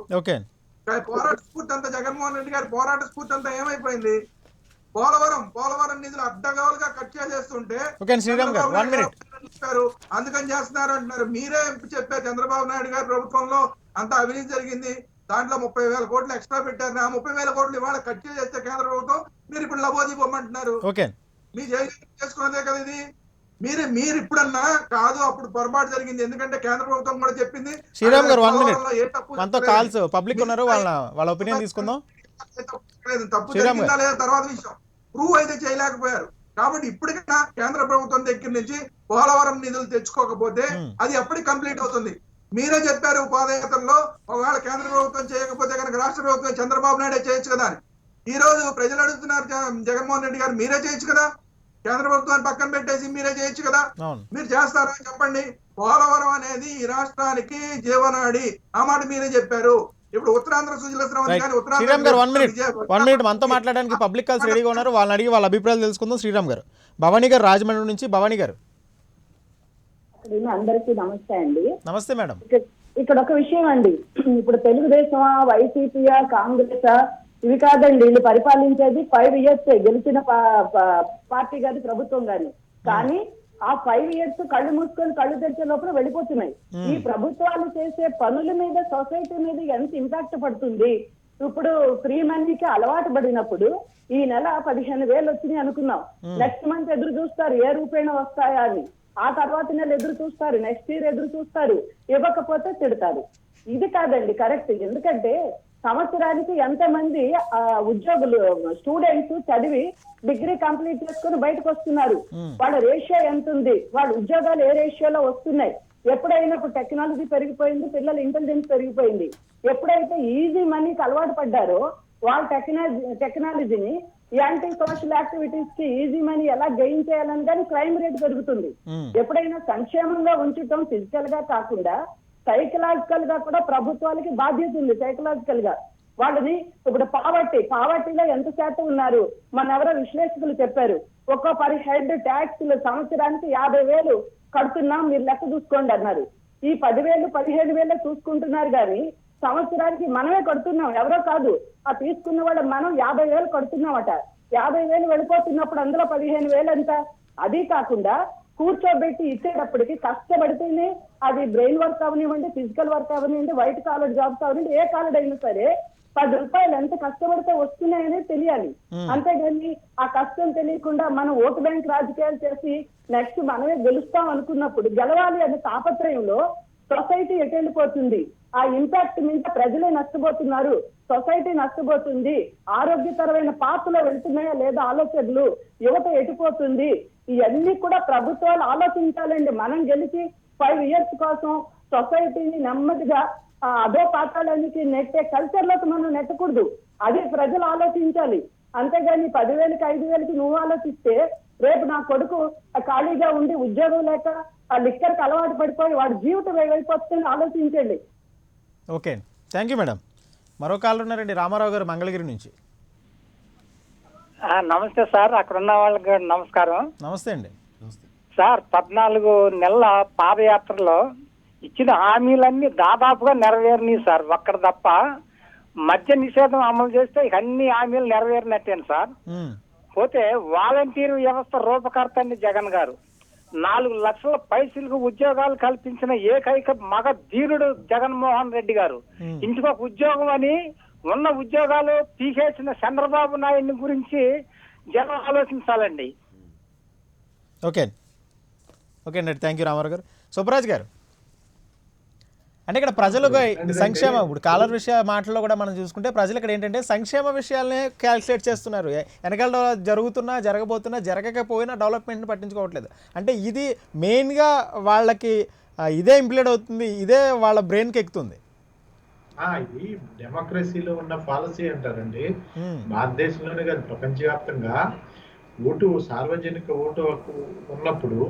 పోరాట స్ఫూర్తి అంతా జగన్మోహన్ రెడ్డి గారి పోరాట స్ఫూర్తి అంతా ఏమైపోయింది? పోలవరం నిధులు అడ్డగోలుగా కట్ చేస్తుంటే అందుకని చేస్తున్నారు అంటున్నారు. మీరే చెప్పారు చంద్రబాబు నాయుడు గారి ప్రభుత్వంలో అంత అవినీతి జరిగింది, దాంట్లో 30,000 కోట్లు ఎక్స్ట్రా పెట్టారు. ఆ 30,000 కోట్లు ఇవాళ కట్ చేస్తే కేంద్ర ప్రభుత్వం మీరు ఇప్పుడు లబోది పొమ్మంటున్నారు. మీ చేసుకున్నదే కదా ఇది. మీరు ఇప్పుడన్నా కాదు, అప్పుడు పొరపాటు జరిగింది. ఎందుకంటే కేంద్ర ప్రభుత్వం కూడా చెప్పింది. శ్రీరామ్ గారు 1 మినిట్, మనతో కాల్స్ పబ్లిక్ ఉన్నారు, వాళ్ళ ఒపీనియన్ తీసుకుందాం. తప్పు జరిగిందా లేదా తర్వాత విషయం, ప్రూవ్ అయితే చేయలేకపోయారు. కాబట్టి ఇప్పటికైనా కేంద్ర ప్రభుత్వం దగ్గర నుంచి పోలవరం నిధులు తెచ్చుకోకపోతే అది ఎప్పటికి కంప్లీట్ అవుతుంది? మీరే చెప్పారు పాదయాత్రలో, ఒకవేళ కేంద్ర ప్రభుత్వం చేయకపోతే కనుక రాష్ట్ర ప్రభుత్వం చంద్రబాబు నాయుడే చేయొచ్చు కదా అని. ఈ రోజు ప్రజలు అడుగుతున్నారు, జగన్మోహన్ రెడ్డి గారు మీరే చేయొచ్చు కదా, కేంద్ర ప్రభుత్వాన్ని పక్కన పెట్టేసి మీరే చేయొచ్చు కదా. మీరు చేస్తారా చెప్పండి? పోలవరం అనేది ఈ రాష్ట్రానికి జీవనాడి, ఆ మాట మీరే చెప్పారు. ఇప్పుడు ఉత్తరాంధ్ర శ్రీరామ్ గారు 1 మినిట్ మనతో మాట్లాడడానికి పబ్లిక్ కాల్స్ రెడీగా ఉన్నారు, వాళ్ళని అడిగి వాళ్ళ అభిప్రాయాలు తెలుసుకుందాం. శ్రీరామ్ గారు, భవానీ గారు రాజమండ్రి నుంచి. భవానీ గారు అందరికీ నమస్తే అండి. నమస్తే మేడం. ఇక్కడ ఒక విషయం అండి, ఇప్పుడు తెలుగుదేశమా, వైసీపీయా, కాంగ్రెసా ఇవి కాదండి, వీళ్ళు పరిపాలించేది 5 years గెలిచిన పార్టీ గాని ప్రభుత్వం గాని. కానీ ఆ 5 years కళ్ళు మూసుకొని కళ్ళు తెరిచే లోపల వెళ్ళిపోతున్నాయి. ఈ ప్రభుత్వాలు చేసే పనుల మీద సొసైటీ మీద ఎంత ఇంపాక్ట్ పడుతుంది? ఇప్పుడు ఫ్రీ మనీకి అలవాటు పడినప్పుడు ఈ నెల 15,000 వచ్చినాయి అనుకున్నాం, నెక్స్ట్ మంత్ ఎదురు చూస్తారు ఏ రూపేణ వస్తాయా అని. ఆ తర్వాత నెల ఎదురు చూస్తారు, నెక్స్ట్ ఇయర్ ఎదురు చూస్తారు, ఇవ్వకపోతే తిడతారు. ఇది కాదండి కరెక్ట్. ఎందుకంటే సంవత్సరానికి ఎంతమంది ఉద్యోగులు స్టూడెంట్స్ చదివి డిగ్రీ కంప్లీట్ చేసుకుని బయటకు వస్తున్నారు, వాళ్ళ రేషియో ఎంత ఉంది, వాళ్ళ ఉద్యోగాలు ఏ రేషియోలో వస్తున్నాయి? ఎప్పుడైనా ఇప్పుడు టెక్నాలజీ పెరిగిపోయింది, పిల్లల ఇంటెలిజెన్స్ పెరిగిపోయింది. ఎప్పుడైతే ఈజీ మనీకి అలవాటు పడ్డారో వాళ్ళ టెక్నాలజీని యాంటీ సోషల్ యాక్టివిటీస్ కి ఈజీ మనీ ఎలా గెయిన్ చేయాలని కానీ క్రైమ్ రేట్ పెరుగుతుంది. ఎప్పుడైనా సంక్షేమంగా ఉంచడం ఫిజికల్ గా కాకుండా సైకలాజికల్ గా కూడా ప్రభుత్వాలకి బాధ్యత ఉంది. సైకలాజికల్ గా వాళ్ళని ఇప్పుడు పావర్టీలో ఎంత శాతం ఉన్నారు మన ఎవరో విశ్లేషకులు చెప్పారు. ఒక్కో పర్ హెడ్ ట్యాక్స్ సంవత్సరానికి 50,000 కడుతున్నాం, మీరు లెక్క చూసుకోండి అన్నారు. ఈ 10,000 15,000 చూసుకుంటున్నారు కానీ సంవత్సరానికి మనమే కడుతున్నాం, ఎవరో కాదు. ఆ తీసుకున్న వాళ్ళు మనం 50,000 కడుతున్నామట. 50,000 వెళ్ళిపోతున్నప్పుడు అందులో 15,000 ఎంత? అది కాకుండా కూర్చోబెట్టి ఇచ్చేటప్పటికి కష్టపడితేనే అది బ్రెయిన్ వర్క్ అవనివ్వండి, ఫిజికల్ వర్క్ అవనివ్వండి, వైట్ కాలర్ జాబ్స్ అవనివ్వండి, ఏ కాలర్ అయినా సరే 10 రూపాయలు ఎంత కష్టపడితే వస్తున్నాయని తెలియాలి. అంతేగాని ఆ కష్టం తెలియకుండా మనం ఓటు బ్యాంక్ రాజకీయాలు చేసి నెక్స్ట్ మనమే గెలుస్తాం అనుకున్నప్పుడు గెలవాలి అనే తాపత్రయంలో సొసైటీ ఎటు వెళ్ళిపోతుంది? ఆ ఇంపాక్ట్ మీద ప్రజలే నష్టపోతున్నారు, సొసైటీ నష్టపోతుంది. ఆరోగ్యకరమైన పాత్రలో వెళ్తున్నాయా లేదా ఆలోచనలు, యువత ఎటుపోతుంది, ఇవన్నీ కూడా ప్రభుత్వాలు ఆలోచించాలండి. మనం గెలిచి 5 years కోసం సొసైటీని నెమ్మదిగా అదో పాతాళానికి నెట్టే కల్చర్ లోకి మనం నెట్టకూడదు. అది ప్రజలు ఆలోచించాలి. అంతేగాని 10,000కి 5,000కి నువ్వు ఆలోచిస్తే రేపు నా కొడుకు ఖాళీగా ఉండి ఉద్యోగం లేక ఆ లిక్కర్కి అలవాటు పడిపోయి వాడి జీవితం అయిపోతుందని ఆలోచించండి. Okay, thank you madam. మరో కాల్ ఉన్నారండి, రామారావు గారు మంగళగిరి నుంచి. నమస్తే సార్, అక్కడ ఉన్న వాళ్ళకి నమస్కారం. నమస్తే అండి. సార్, 14 నెలల పాదయాత్రలో ఇచ్చిన హామీలన్నీ దాదాపుగా నెరవేరినాయి సార్. ఒక్కడ తప్ప మద్య నిషేధం అమలు చేస్తే ఇక అన్ని హామీలు నెరవేరినట్టేను సార్. పోతే వాలంటీర్ వ్యవస్థ రూపకర్త అండి జగన్ గారు. 4 లక్షల పైసలకు ఉద్యోగాలు కల్పించిన ఏకైక మగ ధీరుడు జగన్మోహన్ రెడ్డి గారు. ఇంటికి ఒక ఉద్యోగం అని ఉన్న ఉద్యోగాలు తీసేసిన చంద్రబాబు నాయుడిని గురించి జనం ఆలోచించాలండి. ఓకే అండి, థ్యాంక్ యూ రామారావు గారు. సుబ్బరాజ్ గారు, అంటే ఇక్కడ ప్రజలుగా సంక్షేమ, ఇప్పుడు కాలర్ విషయ మాటల్లో కూడా మనం చూసుకుంటే ప్రజలు ఇక్కడ ఏంటంటే సంక్షేమ విషయాలనే క్యాల్కులేట్ చేస్తున్నారు. వెనకాల జరుగుతున్నా జరగబోతున్నా జరగకపోయినా డెవలప్మెంట్ని పట్టించుకోవట్లేదు. అంటే ఇది మెయిన్గా వాళ్ళకి ఇదే ఇంప్లీడ్ అవుతుంది, ఇదే వాళ్ళ బ్రెయిన్కి ఎక్కుతుంది. ఇది డెమోక్రసీలో ఉన్న పాలసీ అంటారండి. భారతదేశంలోనే కాదు, ప్రపంచవ్యాప్తంగా సార్వజనిక ఓటు హక్కు ఉన్నప్పుడు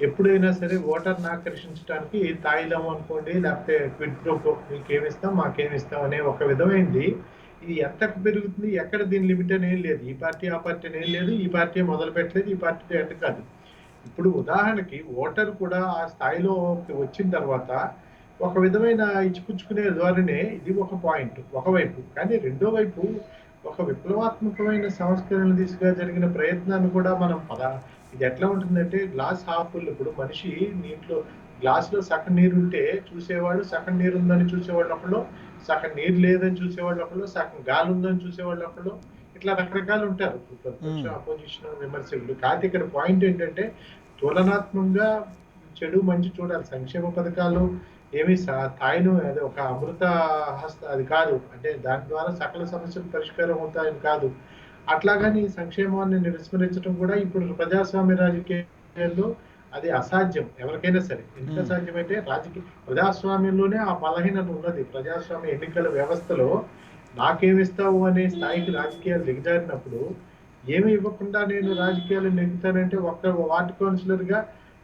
ఎప్పుడైనా సరే ఓటర్ని ఆకర్షించడానికి తాయిలం అనుకోండి, లేకపోతే క్విడ్ ప్రో మీకేమిస్తాం మాకేమిస్తాం అనే ఒక విధమైంది. ఇది ఎంతకు పెరుగుతుంది, ఎక్కడ దీని లిమిట్ అని ఏం లేదు. ఈ పార్టీ ఆ పార్టీ అని ఏం లేదు, ఈ పార్టీ మొదలు పెట్టలేదు, ఈ పార్టీ అంటే కాదు. ఇప్పుడు ఉదాహరణకి ఓటర్ కూడా ఆ స్థాయిలో వచ్చిన తర్వాత ఒక విధమైన ఇచ్చిపుచ్చుకునే ద్వారానే ఇది ఒక పాయింట్ ఒకవైపు. కానీ రెండో వైపు ఒక విప్లవాత్మకమైన సంస్కరణల దిశగా జరిగిన ప్రయత్నాన్ని కూడా మనం ఇది ఎట్లా ఉంటుందంటే గ్లాస్ హాఫ్ ఫుల్. ఇప్పుడు మనిషి నీటిలో గ్లాసులో సగం నీరు ఉంటే చూసేవాడు సగం నీరు ఉందని చూసేవాళ్ళు ఒకళ్ళు, సగం నీరు లేదని చూసేవాళ్ళు ఒకళ్ళు, సగం గాలి ఉందని చూసేవాళ్ళు ఒకళ్ళు, ఇట్లా రకరకాలు ఉంటారు అపోజిషన్ విమర్శకులు. కాదు ఇక్కడ పాయింట్ ఏంటంటే తులనాత్మకంగా చెడు మంచి చూడాలి. సంక్షేమ పథకాలు ఏమి స్థాయిను అది ఒక అమృత హస్త అది కాదు, అంటే దాని ద్వారా సకల సమస్యలు పరిష్కారం అవుతాయని కాదు. అట్లాగని సంక్షేమాన్ని విస్మరించడం కూడా ఇప్పుడు ప్రజాస్వామ్య రాజకీయాల్లో అది అసాధ్యం ఎవరికైనా సరే. ఎంత అసాధ్యమైతే ప్రజాస్వామ్యంలోనే ఆ బలహీనత ఉన్నది. ప్రజాస్వామ్య ఎన్నికల వ్యవస్థలో నాకేమిస్తావు అనే స్థాయికి రాజకీయాలు దిగజారినప్పుడు ఏమి ఇవ్వకుండా నేను రాజకీయాలు నెగ్గుతానంటే ఒక్క వార్డు కౌన్సిలర్ గా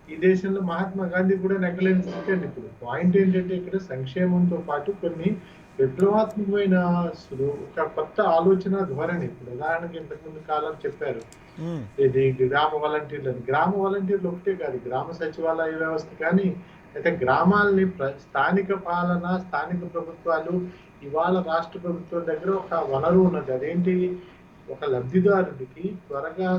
ఈ దేశంలో మహాత్మా గాంధీ కూడా నెగ్గలేని స్థితి అండి. ఇప్పుడు పాయింట్ ఏంటంటే ఇక్కడ సంక్షేమంతో పాటు కొన్ని విప్లవాత్మకమైన ఒక కొత్త ఆలోచన ధోరణి. ఇప్పుడు ఉదాహరణకి ఇంతకుముందు కాలం చెప్పారు ఇది గ్రామ వాలంటీర్లు ఒకటే కాదు, గ్రామ సచివాలయ వ్యవస్థ కానీ అయితే గ్రామాలని స్థానిక పాలన, స్థానిక ప్రభుత్వాలు ఇవాళ రాష్ట్ర ప్రభుత్వం దగ్గర ఒక వనరు ఉన్నది. అదేంటి, ఒక లబ్ధిదారుడికి త్వరగా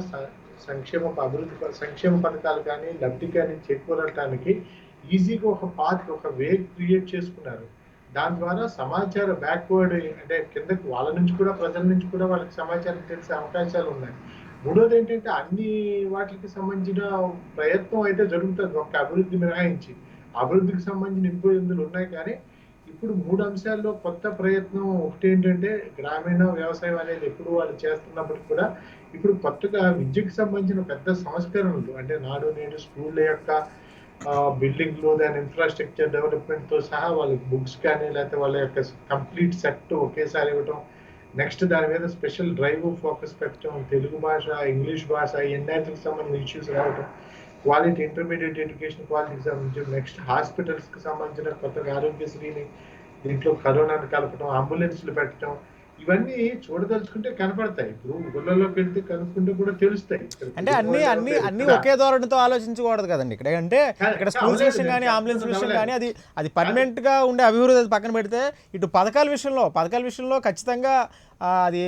సంక్షేమ పథకాలు కానీ లబ్ధి కానీ చేకూరటానికి ఈజీగా ఒక వే క్రియేట్ చేసుకున్నారు. దాని ద్వారా సమాచార బ్యాక్వర్డ్ అంటే కిందకి వాళ్ళ నుంచి కూడా ప్రజల నుంచి కూడా వాళ్ళకి సమాచారం తెలిసే అవకాశాలు ఉన్నాయి. మూడోది ఏంటంటే అన్ని వాటికి సంబంధించిన ప్రయత్నం అయితే జరుగుతుంది ఒక అభివృద్ధి మినహాయించి. అభివృద్ధికి సంబంధించిన ఇబ్బందులు ఉన్నాయి కానీ ఇప్పుడు 3 అంశాల్లో కొత్త ప్రయత్నం ఒకటి ఏంటంటే గ్రామీణ వ్యవసాయం అనేది ఎప్పుడు వాళ్ళు చేస్తున్నప్పటికీ కూడా ఇప్పుడు కొత్తగా విద్యకు సంబంధించిన పెద్ద సంస్కరణలు అంటే నాడు నేడు స్కూళ్ళ యొక్క బిల్డింగ్లు దాని ఇన్ఫ్రాస్ట్రక్చర్ డెవలప్మెంట్ తో సహా వాళ్ళకి బుక్స్ కానీ లేకపోతే వాళ్ళ యొక్క కంప్లీట్ సెట్ ఒకేసారి ఇవ్వటం, నెక్స్ట్ దాని మీద స్పెషల్ డ్రైవ్ ఫోకస్ పెట్టడం, తెలుగు భాష, ఇంగ్లీష్ భాష, ఎన్ఆర్టీకి సంబంధించిన ఇష్యూస్ రావడం, క్వాలిటీ ఇంటర్మీడియట్ ఎడ్యుకేషన్ క్వాలిటీకి సంబంధించి, నెక్స్ట్ హాస్పిటల్స్కి సంబంధించిన కొత్తగా ఆరోగ్యశ్రీని దీంట్లో కరోనాను కలపడం, అంబులెన్స్లు పెట్టడం, ఇవన్నీ చూడదలుచుకుంటే కనపడతాయి. ఇప్పుడు ఊళ్ళలోకి వెళ్తే కనుక్కుంటే కూడా తెలుస్తాయి. అంటే అన్ని ఒకే ధోరణితో ఆలోచించకూడదు కదండి. ఇక్కడ స్కూల్స్ విషయం కానీ అంబులెన్స్ విషయం కానీ అది పర్మనెంట్ గా ఉండే అభివృద్ధి అది పక్కన పెడితే, ఇటు పథకాల విషయంలో ఖచ్చితంగా అది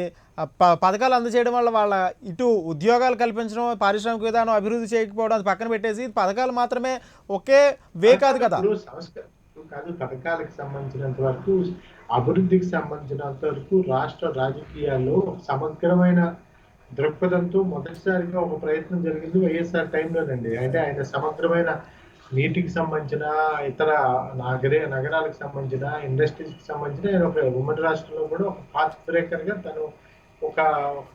పథకాలు అందజేయడం వల్ల వాళ్ళ ఇటు ఉద్యోగాలు కల్పించడం, పారిశ్రామిక విధానం అభివృద్ధి చేయకపోవడం అది పక్కన పెట్టేసి పథకాలు మాత్రమే ఒకే వే కాదు కదా. కాదు, పథకాలకు సంబంధించినంత వరకు, అభివృద్ధికి సంబంధించినంత వరకు రాష్ట్ర రాజకీయాల్లో సమగ్రమైన దృక్పథంతో మొదటిసారిగా ఒక ప్రయత్నం జరిగింది వైఎస్ఆర్ టైంలోనండి. అంటే ఆయన సమగ్రమైన నీటికి సంబంధించిన, ఇతర నగరాలకు సంబంధించిన, ఇండస్ట్రీస్కి సంబంధించిన ఆయన ఒక ఉమ్మడి రాష్ట్రంలో కూడా ఒక పాత్ బ్రేకర్గా తను ఒక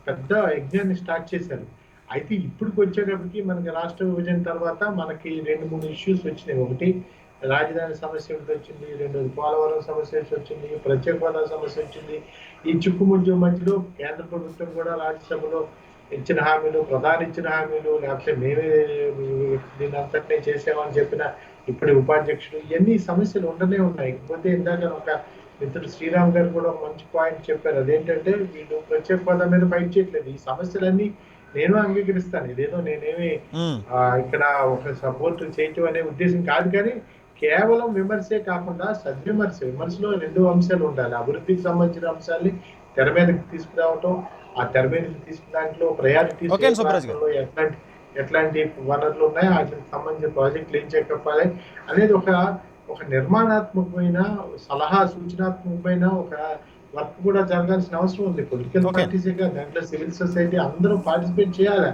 పెద్ద యజ్ఞాన్ని స్టార్ట్ చేశారు. అయితే ఇప్పటికి వచ్చేటప్పటికి మనకి రాష్ట్ర విభజన తర్వాత మనకి 2-3 ఇష్యూస్ వచ్చినాయి. ఒకటి రాజధాని సమస్య వచ్చింది, రెండోది పోలవరం సమస్య వచ్చింది, ప్రత్యేక హోదా సమస్య వచ్చింది. ఈ చిక్కుముంజు మధ్యలో కేంద్ర ప్రభుత్వం కూడా రాజ్యసభలో ఇచ్చిన హామీలు, ప్రధాని ఇచ్చిన హామీలు, లేకపోతే మేమే దీని అంతటినే చేసామని చెప్పిన ఇప్పటి ఉపాధ్యక్షుడు, ఇవన్నీ సమస్యలు ఉండనే ఉన్నాయి. ఇకపోతే ఇందాక ఒక మిత్రుడు శ్రీరామ్ గారు కూడా ఒక మంచి పాయింట్ చెప్పారు. అదేంటంటే వీళ్ళు ప్రత్యేక హోదా మీద ఫైట్ చేయట్లేదు. ఈ సమస్యలన్నీ నేను అంగీకరిస్తాను. ఇదేదో నేనేమి ఇక్కడ ఒక సపోర్ట్ చేయటం అనే ఉద్దేశం కాదు, కానీ కేవలం విమర్శే కాకుండా విమర్శలో 2 అంశాలు ఉండాలి. అభివృద్ధికి సంబంధించిన అంశాలని తెర మీదకి తీసుకురావటం, ఆ తెర మీదకి తీసుకున్న దాంట్లో ప్రయారిటీ ఎట్లాంటి వనరులు ఉన్నాయో వాటికి సంబంధించిన ప్రాజెక్టులు ఏం చేకప్పాలి అనేది ఒక నిర్మాణాత్మకమైన సలహా, సూచనాత్మకమైన ఒక వర్క్ కూడా జరగాల్సిన అవసరం ఉంది. పొలిటికల్ పార్టీసే కాదు, దాంట్లో సివిల్ సొసైటీ అందరూ పార్టిసిపేట్ చేయాలి.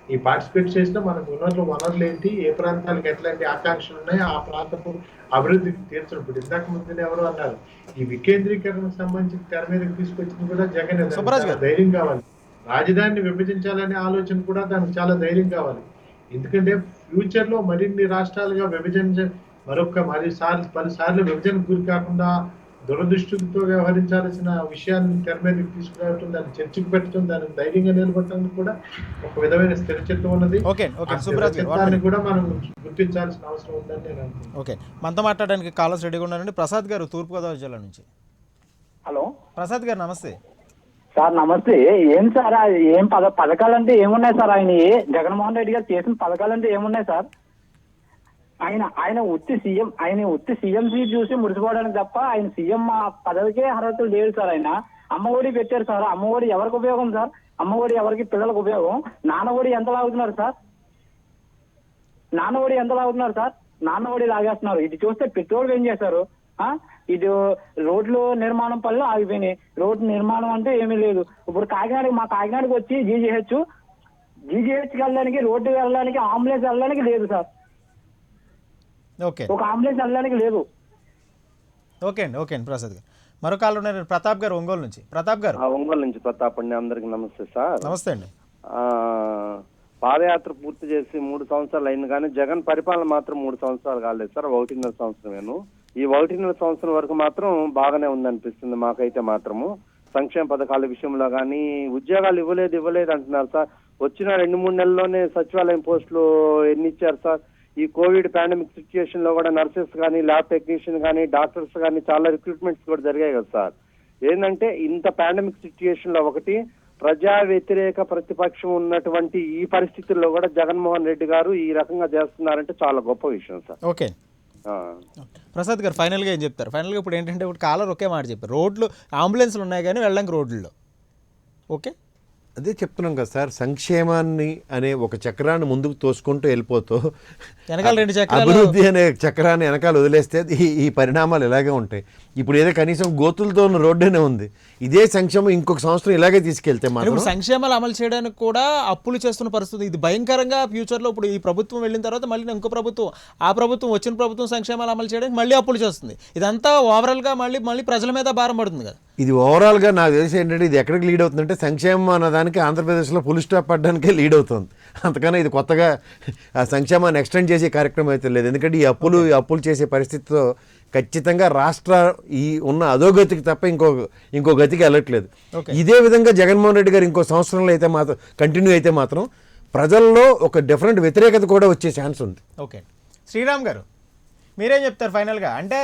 ఈ పార్టిసిపేట్ చేసినా మనకు వనరులు ఏంటి, ఏ ప్రాంతాలకు ఎట్లాంటి ఆకాంక్షలు ఉన్నాయో ఆ ప్రాంతపు అభివృద్ధికి తీర్చడం. ఇప్పుడు ఇందాక ముందు ఎవరు అన్నారు, ఈ వికేంద్రీకరణకు సంబంధించిన తెర మీదకి తీసుకొచ్చింది కూడా జగన్. ధైర్యం కావాలి. రాజధానిని విభజించాలనే ఆలోచన కూడా దానికి చాలా ధైర్యం కావాలి. ఎందుకంటే ఫ్యూచర్ లో మరిన్ని రాష్ట్రాలుగా పలుసార్లు విభజనకు గురి కాకుండా దురదృష్టితో వ్యవహరించాల్సిన విషయాన్ని తెర మీదకి తీసుకురావటం, దాన్ని చర్చకు పెట్టడం, దాన్ని ధైర్యంగా నిలబడటానికి కూడా ఒక విధమైన స్థిరచిత్తం ఉన్నది. కూడా మనం గుర్తించాల్సిన అవసరం ఉందని నేను అనుకుంటున్నాను. ఓకే, మనతో మాట్లాడడానికి కాలర్స్ రెడీగా ఉన్నారండి. ప్రసాద్ గారు తూర్పుగోదావరి జిల్లా నుంచి. హలో ప్రసాద్ గారు, నమస్తే సార్. నమస్తే. ఏం సార్, ఏం పథకాలంటే ఏమున్నాయి సార్? జగన్మోహన్ రెడ్డి గారు చేసిన పథకాలంటే ఏమున్నాయి సార్? ఆయన ఉత్తి సీఎం సీట్ చూసి మురిసిపోవడానికి తప్ప ఆయన సీఎం పదవికే అర్హతలు లేడు సార్. ఆయన అమ్మఒడి పెట్టారు సార్. అమ్మఒడి ఎవరికి ఉపయోగం సార్? అమ్మఒడి ఎవరికి? పిల్లలకు ఉపయోగం. నాన్నఒడి ఎంత లాగుతున్నారు సార్? నాన్నఒడి లాగేస్తున్నారు. ఇది చూస్తే పెట్రోల్ ఏం చేశారు? ఇది రోడ్లు నిర్మాణం పనులు ఆగిపోయినాయి. రోడ్డు నిర్మాణం అంటే ఏమీ లేదు. ఇప్పుడు మా కాకినాడకి వచ్చి జీజీహెచ్కి వెళ్ళడానికి, రోడ్డు వెళ్ళడానికి, అంబులెన్స్ వెళ్ళడానికి లేదు సార్. ఒక అంబులెన్స్ వెళ్ళడానికి లేదు. ఓకే అండి ప్రసాద్ గారు. మరో కాల్ ఉన్నారు, ప్రతాప్ గారు ఒంగోలు నుంచి. ప్రతాప్ గారు. ఒంగోలు నుంచి ప్రతాప్ అండి. అందరికి నమస్తే సార్. నమస్తే అండి. పాదయాత్ర పూర్తి చేసి 3 సంవత్సరాలు అయింది, కానీ జగన్ పరిపాలన మాత్రం 3 సంవత్సరాలు కాలేదు సార్. 1.5 సంవత్సరమేను. ఈ 1.5 సంవత్సరం వరకు మాత్రం బాగానే ఉందనిపిస్తుంది మాకైతే మాత్రము. సంక్షేమ పథకాల విషయంలో కానీ ఉద్యోగాలు ఇవ్వలేదు అంటున్నారు సార్. వచ్చిన 2-3 నెలల్లోనే సచివాలయం పోస్టులు ఎన్ని ఇచ్చారు సార్? ఈ కోవిడ్ పాండమిక్ సిచ్యుయేషన్ లో కూడా నర్సెస్ కానీ, ల్యాబ్ టెక్నీషియన్ కానీ, డాక్టర్స్ కానీ చాలా రిక్రూట్మెంట్స్ కూడా జరిగాయి కదా సార్. ఏంటంటే ఇంత పాండమిక్ సిచ్యుయేషన్ లో ఒకటి ప్రజా వ్యతిరేక ప్రతిపక్షం ఉన్నటువంటి ఈ పరిస్థితుల్లో కూడా జగన్మోహన్ రెడ్డి గారు ఈ రకంగా చేస్తున్నారంటే చాలా గొప్ప విషయం సార్. ఓకే ప్రసాద్ గారు, ఫైనల్ గా ఏం చెప్తారు? ఫైనల్ గా ఇప్పుడు ఏంటంటే, ఇప్పుడు కాలర్ ఒకే మాట చెప్పారు, రోడ్లు అంబులెన్స్లు ఉన్నాయి కానీ వెళ్ళడానికి రోడ్లలో. ఓకే, అదే చెప్తున్నాం కదా సార్, సంక్షేమాన్ని అనే ఒక చక్రాన్ని ముందుకు తోసుకుంటూ వెళ్ళిపోతూ అభివృద్ధి అనే చక్రాన్ని వెనకాల వదిలేస్తే ఈ పరిణామాలు ఇలాగే ఉంటాయి. ఇప్పుడు ఏదో కనీసం గోతులతో ఉన్న రోడ్డునే ఉంది. ఇదే సంక్షేమం ఇంకొక సంవత్సరం ఇలాగే తీసుకెళ్తే ఇప్పుడు సంక్షేమాలు అమలు చేయడానికి కూడా అప్పులు చేస్తున్న పరిస్థితి. ఇది భయంకరంగా ఫ్యూచర్లో ఇప్పుడు ఈ ప్రభుత్వం వెళ్ళిన తర్వాత మళ్ళీ ఇంకో ప్రభుత్వం, ఆ ప్రభుత్వం వచ్చిన ప్రభుత్వం సంక్షేమాలు అమలు చేయడానికి మళ్ళీ అప్పులు చేస్తుంది. ఇదంతా ఓవరాల్గా మళ్ళీ ప్రజల మీద భారం పడుతుంది కదా. ఇది ఓవరాల్గా నాకు తెలిసి ఏంటంటే, ఇది ఎక్కడికి లీడ్ అవుతుందంటే సంక్షేమం అన్నదానికి ఆంధ్రప్రదేశ్లో ఫుల్ స్టాప్ పడడానికే లీడ్ అవుతుంది. అంతకన్నా ఇది కొత్తగా ఆ సంక్షేమాన్ని ఎక్స్టెండ్ చేసే కార్యక్రమం అయితే లేదు. ఎందుకంటే ఈ అప్పులు చేసే పరిస్థితితో ఖచ్చితంగా రాష్ట్ర ఈ ఉన్న అధోగతికి తప్ప ఇంకో గతికి వెళ్ళట్లేదు. ఇదే విధంగా జగన్మోహన్ రెడ్డి గారు ఇంకో సంవత్సరంలో అయితే మాత్రం కంటిన్యూ అయితే మాత్రం ప్రజల్లో ఒక డిఫరెంట్ వ్యతిరేకత కూడా వచ్చే ఛాన్స్ ఉంది. ఓకే, శ్రీరామ్ గారు మీరేం చెప్తారు ఫైనల్గా? అంటే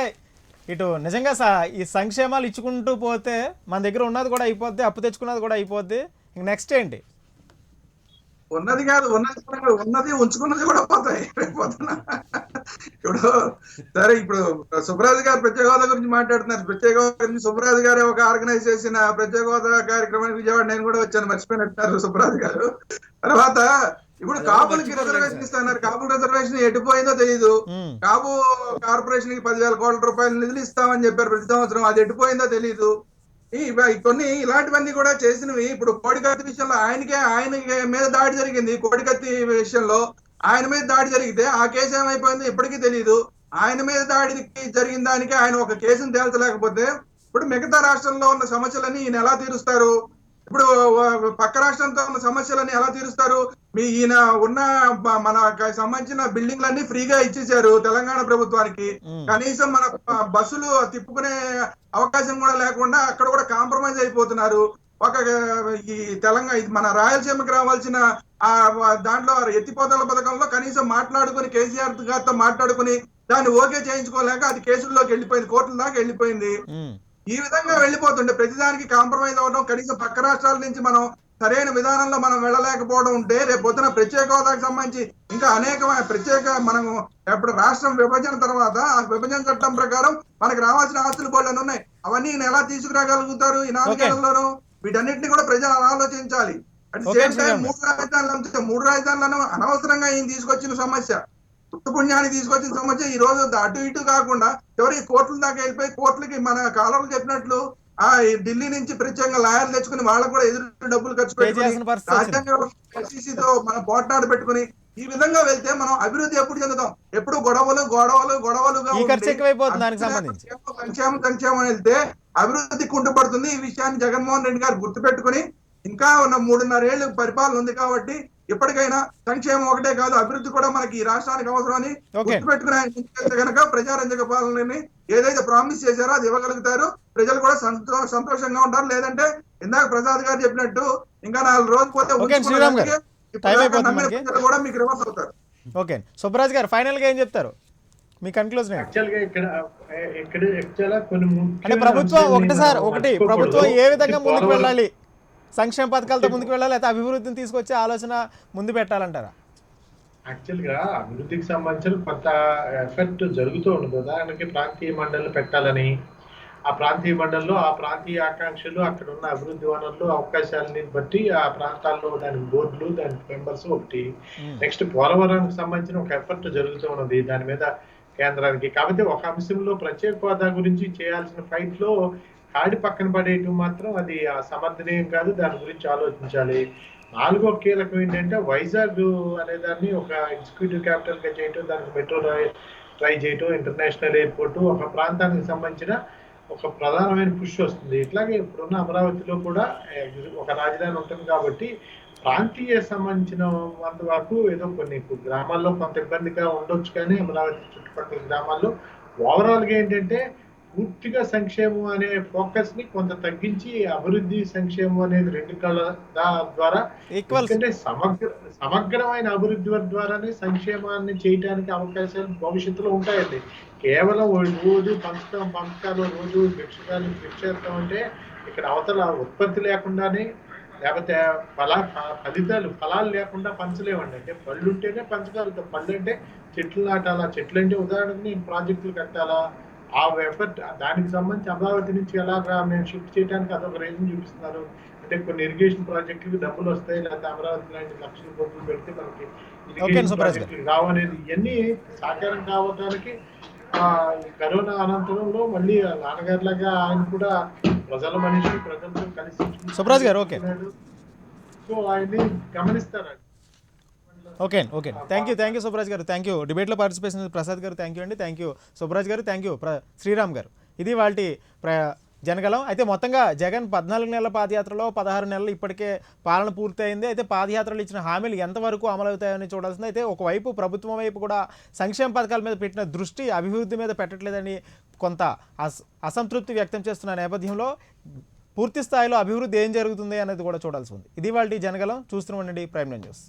ఇటు నిజంగా ఈ సంక్షేమాలు ఇచ్చుకుంటూ పోతే మన దగ్గర ఉన్నది కూడా అయిపోద్ది, అప్పు తెచ్చుకున్నది కూడా అయిపోద్ది, ఇంక నెక్స్ట్ ఏంటి? ఉన్నది కాదు, ఉన్నది ఉంచుకున్నది కూడా పోతాయి రేపొద్దున. ఇప్పుడు సరే, ఇప్పుడు సుబ్రాజ్ గారు ప్రత్యేక హోదా గురించి మాట్లాడుతున్నారు. ప్రత్యేక హోదా గురించి సుబ్రాజ్ గారే ఒక ఆర్గనైజ్ చేసిన ప్రత్యేక హోదా కార్యక్రమానికి విజయవాడ నేను కూడా వచ్చాను, మర్చిపోయినట్టున్నారు సుబ్రాజ్ గారు. తర్వాత ఇప్పుడు కాపులకి రిజర్వేషన్ ఇస్తున్నారు. కాపుల రిజర్వేషన్ ఎటుపోయిందో తెలియదు. కాపు కార్పొరేషన్ కి 10,000 కోట్ల రూపాయల నిధులు ఇస్తామని చెప్పారు ప్రతి సంవత్సరం, అది ఎటుపోయిందో తెలియదు. కొన్ని ఇలాంటివన్నీ కూడా చేసినవి. ఇప్పుడు కోడికత్తి విషయంలో ఆయన మీద దాడి జరిగింది. కోడికత్తి విషయంలో ఆయన మీద దాడి జరిగితే ఆ కేసు ఏమైపోయిందో ఇప్పటికీ తెలియదు. ఆయన మీద దాడికి జరిగిన దానికి ఆయన ఒక కేసును తేల్చలేకపోతే ఇప్పుడు మిగతా రాష్ట్రంలో ఉన్న సమస్యలన్నీ ఈయన ఎలా తీరుస్తారు? ఇప్పుడు పక్క రాష్ట్రంతో ఉన్న సమస్యలన్నీ ఎలా తీరుస్తారు? ఈయన ఉన్న మనకు సంబంధించిన బిల్డింగ్లన్నీ ఫ్రీగా ఇచ్చేసారు తెలంగాణ ప్రభుత్వానికి. కనీసం మన బస్సులు తిప్పుకునే అవకాశం కూడా లేకుండా అక్కడ కూడా కాంప్రమైజ్ అయిపోతున్నారు. ఈ తెలంగాణ మన రాయలసీమకి రావాల్సిన దాంట్లో ఎత్తిపోతల పథకంలో కనీసం మాట్లాడుకుని కేసీఆర్ గారితో మాట్లాడుకుని దాన్ని ఓకే చేయించుకోలేక అది కేసుల్లోకి వెళ్ళిపోయింది, కోర్టుల దాకా వెళ్ళిపోయింది. ఈ విధంగా వెళ్ళిపోతుండే ప్రతిదానికి కాంప్రమైజ్ అవ్వడం, కనీసం పక్క రాష్ట్రాల నుంచి మనం సరైన విధానంలో మనం వెళ్ళలేకపోవడం ఉంటే రేపు పొద్దున ప్రత్యేక హోదాకు సంబంధించి ఇంకా అనేకమైన మనము ఎప్పుడు రాష్ట్రం విభజన తర్వాత ఆ విభజన చట్టం ప్రకారం మనకు రావాల్సిన ఆస్తులు బోళ్ళని ఉన్నాయి. అవన్నీ ఎలా తీసుకురాగలుగుతారు ఈ 4 ఏళ్లలోనూ? వీటన్నిటిని కూడా ప్రజలు ఆలోచించాలి. అట్ సేమ్ టైం 3 రాజధానులను అనవసరంగా ఈయన తీసుకొచ్చిన సమస్య, పుణ్యాన్ని తీసుకొచ్చిన సమస్య ఈ రోజు అటు ఇటు కాకుండా చివరికి కోర్టుల దాకా వెళ్ళిపోయి కోర్టులకి మన కాలంలో చెప్పినట్లు ఢిల్లీ నుంచి ప్రత్యేకంగా లాయర్లు తెచ్చుకుని వాళ్ళకు కూడా ఎదురు డబ్బులు ఖర్చు పెట్టుకుని రాజ్యాంగంతో మనం పోట్లాడు పెట్టుకుని ఈ విధంగా వెళ్తే మనం అభివృద్ధి ఎప్పుడు చెందుతాం? ఎప్పుడు గొడవలుగా సంక్షేమం వెళ్తే అభివృద్ధి కుంటుపడుతుంది. ఈ విషయాన్ని జగన్మోహన్ రెడ్డి గారు గుర్తుపెట్టుకుని ఇంకా ఉన్న 3.5 ఏళ్ళు పరిపాలన ఉంది కాబట్టి ఇప్పటికైనా సంక్షేమం ఒకటే కాదు అభివృద్ధి కూడా మనకి ఈ రాష్ట్రానికి అవసరమని గుర్తుపెట్టుకుని ఆయన కనుక ప్రజారంజక పాలనని ఏదైతే ప్రామిస్ చేశారో అది ఇవ్వగలుగుతారు. ప్రజలు కూడా సంతోషంగా ఉంటారు. లేదంటే ఇందాక ప్రసాద్ గారు చెప్పినట్టు ఇంకా 4 రోజులు పోతే కూడా మీకు రివర్స్ అవుతారు. ఓకే, సుబ్బరాజ్ గారు ఫైనల్ గా ఏం చెప్తారు? మీ కన్క్లూజన్ అంటే ప్రభుత్వం ప్రభుత్వం ఏ విధంగా ముందుకు వెళ్ళాలి? సంక్షేమ పథకాలతో ముందుకు వెళ్ళాలి, అయితే అభివృద్ధిని తీసుకొచ్చే ఆలోచన ముందు పెట్టాలంటారా? యాక్చువల్ గా అభివృద్ధికి సంబంధించిన కొత్త ఎఫెక్ట్ జరుగుతూ ఉంటుంది. ఉదాహరణకి ప్రాంతీయ మండలి పెట్టాలని, ఆ ప్రాంతీయ మండలిలో ఆ ప్రాంతీయ ఆకాంక్షలు, అక్కడ ఉన్న అభివృద్ధి వనరులు, అవకాశాలని బట్టి ఆ ప్రాంతాల్లో దాని బోర్డులు, దాని మెంబర్స్ ఒకటి. నెక్స్ట్ పోలవరానికి సంబంధించిన ఒక ఎఫర్ట్ జరుగుతూ ఉన్నది దాని మీద కేంద్రానికి. కాబట్టి ఒక అంశంలో ప్రత్యేక హోదా గురించి చేయాల్సిన ఫైట్ లో కాడి పక్కన పడేయటం మాత్రం అది సమర్థనీయం కాదు. దాని గురించి ఆలోచించాలి. 4వ కీలకం ఏంటంటే వైజాగ్ అనే దాన్ని ఒక ఎగ్జిక్యూటివ్ క్యాపిటల్ గా చేయటం, దానికి మెట్రో ట్రై చేయటం, ఇంటర్నేషనల్ ఎయిర్పోర్ట్, ఒక ప్రాంతానికి సంబంధించిన ఒక ప్రధానమైన పుష్ వస్తుంది. ఇట్లాగే ఇప్పుడున్న అమరావతిలో కూడా ఒక రాజధాని ఉంటుంది కాబట్టి ప్రాంతీయ సంబంధించిన అంత వరకు ఏదో కొన్ని గ్రామాల్లో కొంత ఇబ్బందిగా ఉండొచ్చు, కానీ అమరావతి చుట్టుపక్కల గ్రామాల్లో ఓవరాల్ గా ఏంటంటే పూర్తిగా సంక్షేమం అనే ఫోకస్ ని కొంత తగ్గించి అభివృద్ధి సంక్షేమం అనేది 2 కళ్ళ ద్వారా, ఎందుకంటే సమగ్రమైన అభివృద్ధి ద్వారానే సంక్షేమాన్ని చేయడానికి అవకాశాలు భవిష్యత్తులో ఉంటాయండి. కేవలం రోజు పంచకాలు రోజు భిక్షేస్తాం అంటే ఇక్కడ అవతల ఉత్పత్తి లేకుండానే, లేకపోతే ఫలాలు లేకుండా పంచలేమండి. అంటే పళ్ళు ఉంటేనే పంచగలుగుతాం. పళ్ళు అంటే చెట్లు నాటాలా, చెట్లు అంటే ఉదాహరణకి నేను ప్రాజెక్టులు కట్టాలా, ఆ ఎఫర్ట్ దానికి సంబంధించి అమరావతి నుంచి ఎలాగా మేము షిఫ్ట్ చేయడానికి అదొక రీజన్ చూపిస్తున్నారు. అంటే కొన్ని ఇరిగేషన్ ప్రాజెక్టులకు డబ్బులు వస్తాయి, లేకపోతే అమరావతి లాంటి లక్షల కోట్లు పెడితే మనకి ఇరిగేషన్ ప్రాజెక్టులు రావనేది ఇవన్నీ సాకారం కావడానికి కరోనా అనంతరంలో మళ్ళీ నాన్నగారిలాగా ఆయన కూడా ప్రజల మనిషి, ప్రజలతో కలిసి సుబ్రాజ్ గారు ఓకే, సో ఆయన్ని గమనిస్తారు. ఓకే థ్యాంక్ యూ సుబ్రాజ్ గారు, థ్యాంక్ యూ. డిబేట్లో పార్టిసిపేషన్ ప్రసాద్ గారు థ్యాంక్ యూ అండి, థ్యాంక్ యూ సుబ్రాజ్ గారు, థ్యాంక్ యూ శ్రీరామ్ గారు. ఇది వాళ్ళ జనగలం. అయితే మొత్తంగా జగన్ 14 నెలల పాదయాత్రలో 16 నెలలు ఇప్పటికే పాలన పూర్తయింది. అయితే పాదయాత్రలు ఇచ్చిన హామీలు ఎంతవరకు అమలవుతాయని చూడాల్సింది. అయితే ఒకవైపు ప్రభుత్వం వైపు కూడా సంక్షేమ పథకాల మీద పెట్టిన దృష్టి అభివృద్ధి మీద పెట్టట్లేదని కొంత అసంతృప్తి వ్యక్తం చేస్తున్న నేపథ్యంలో పూర్తి స్థాయిలో అభివృద్ధి ఏం జరుగుతుంది అనేది కూడా చూడాల్సి ఉంది. ఇది వాళ్ళ జనగలం. చూస్తూనే ఉండండి ప్రైమ్ న్యూస్.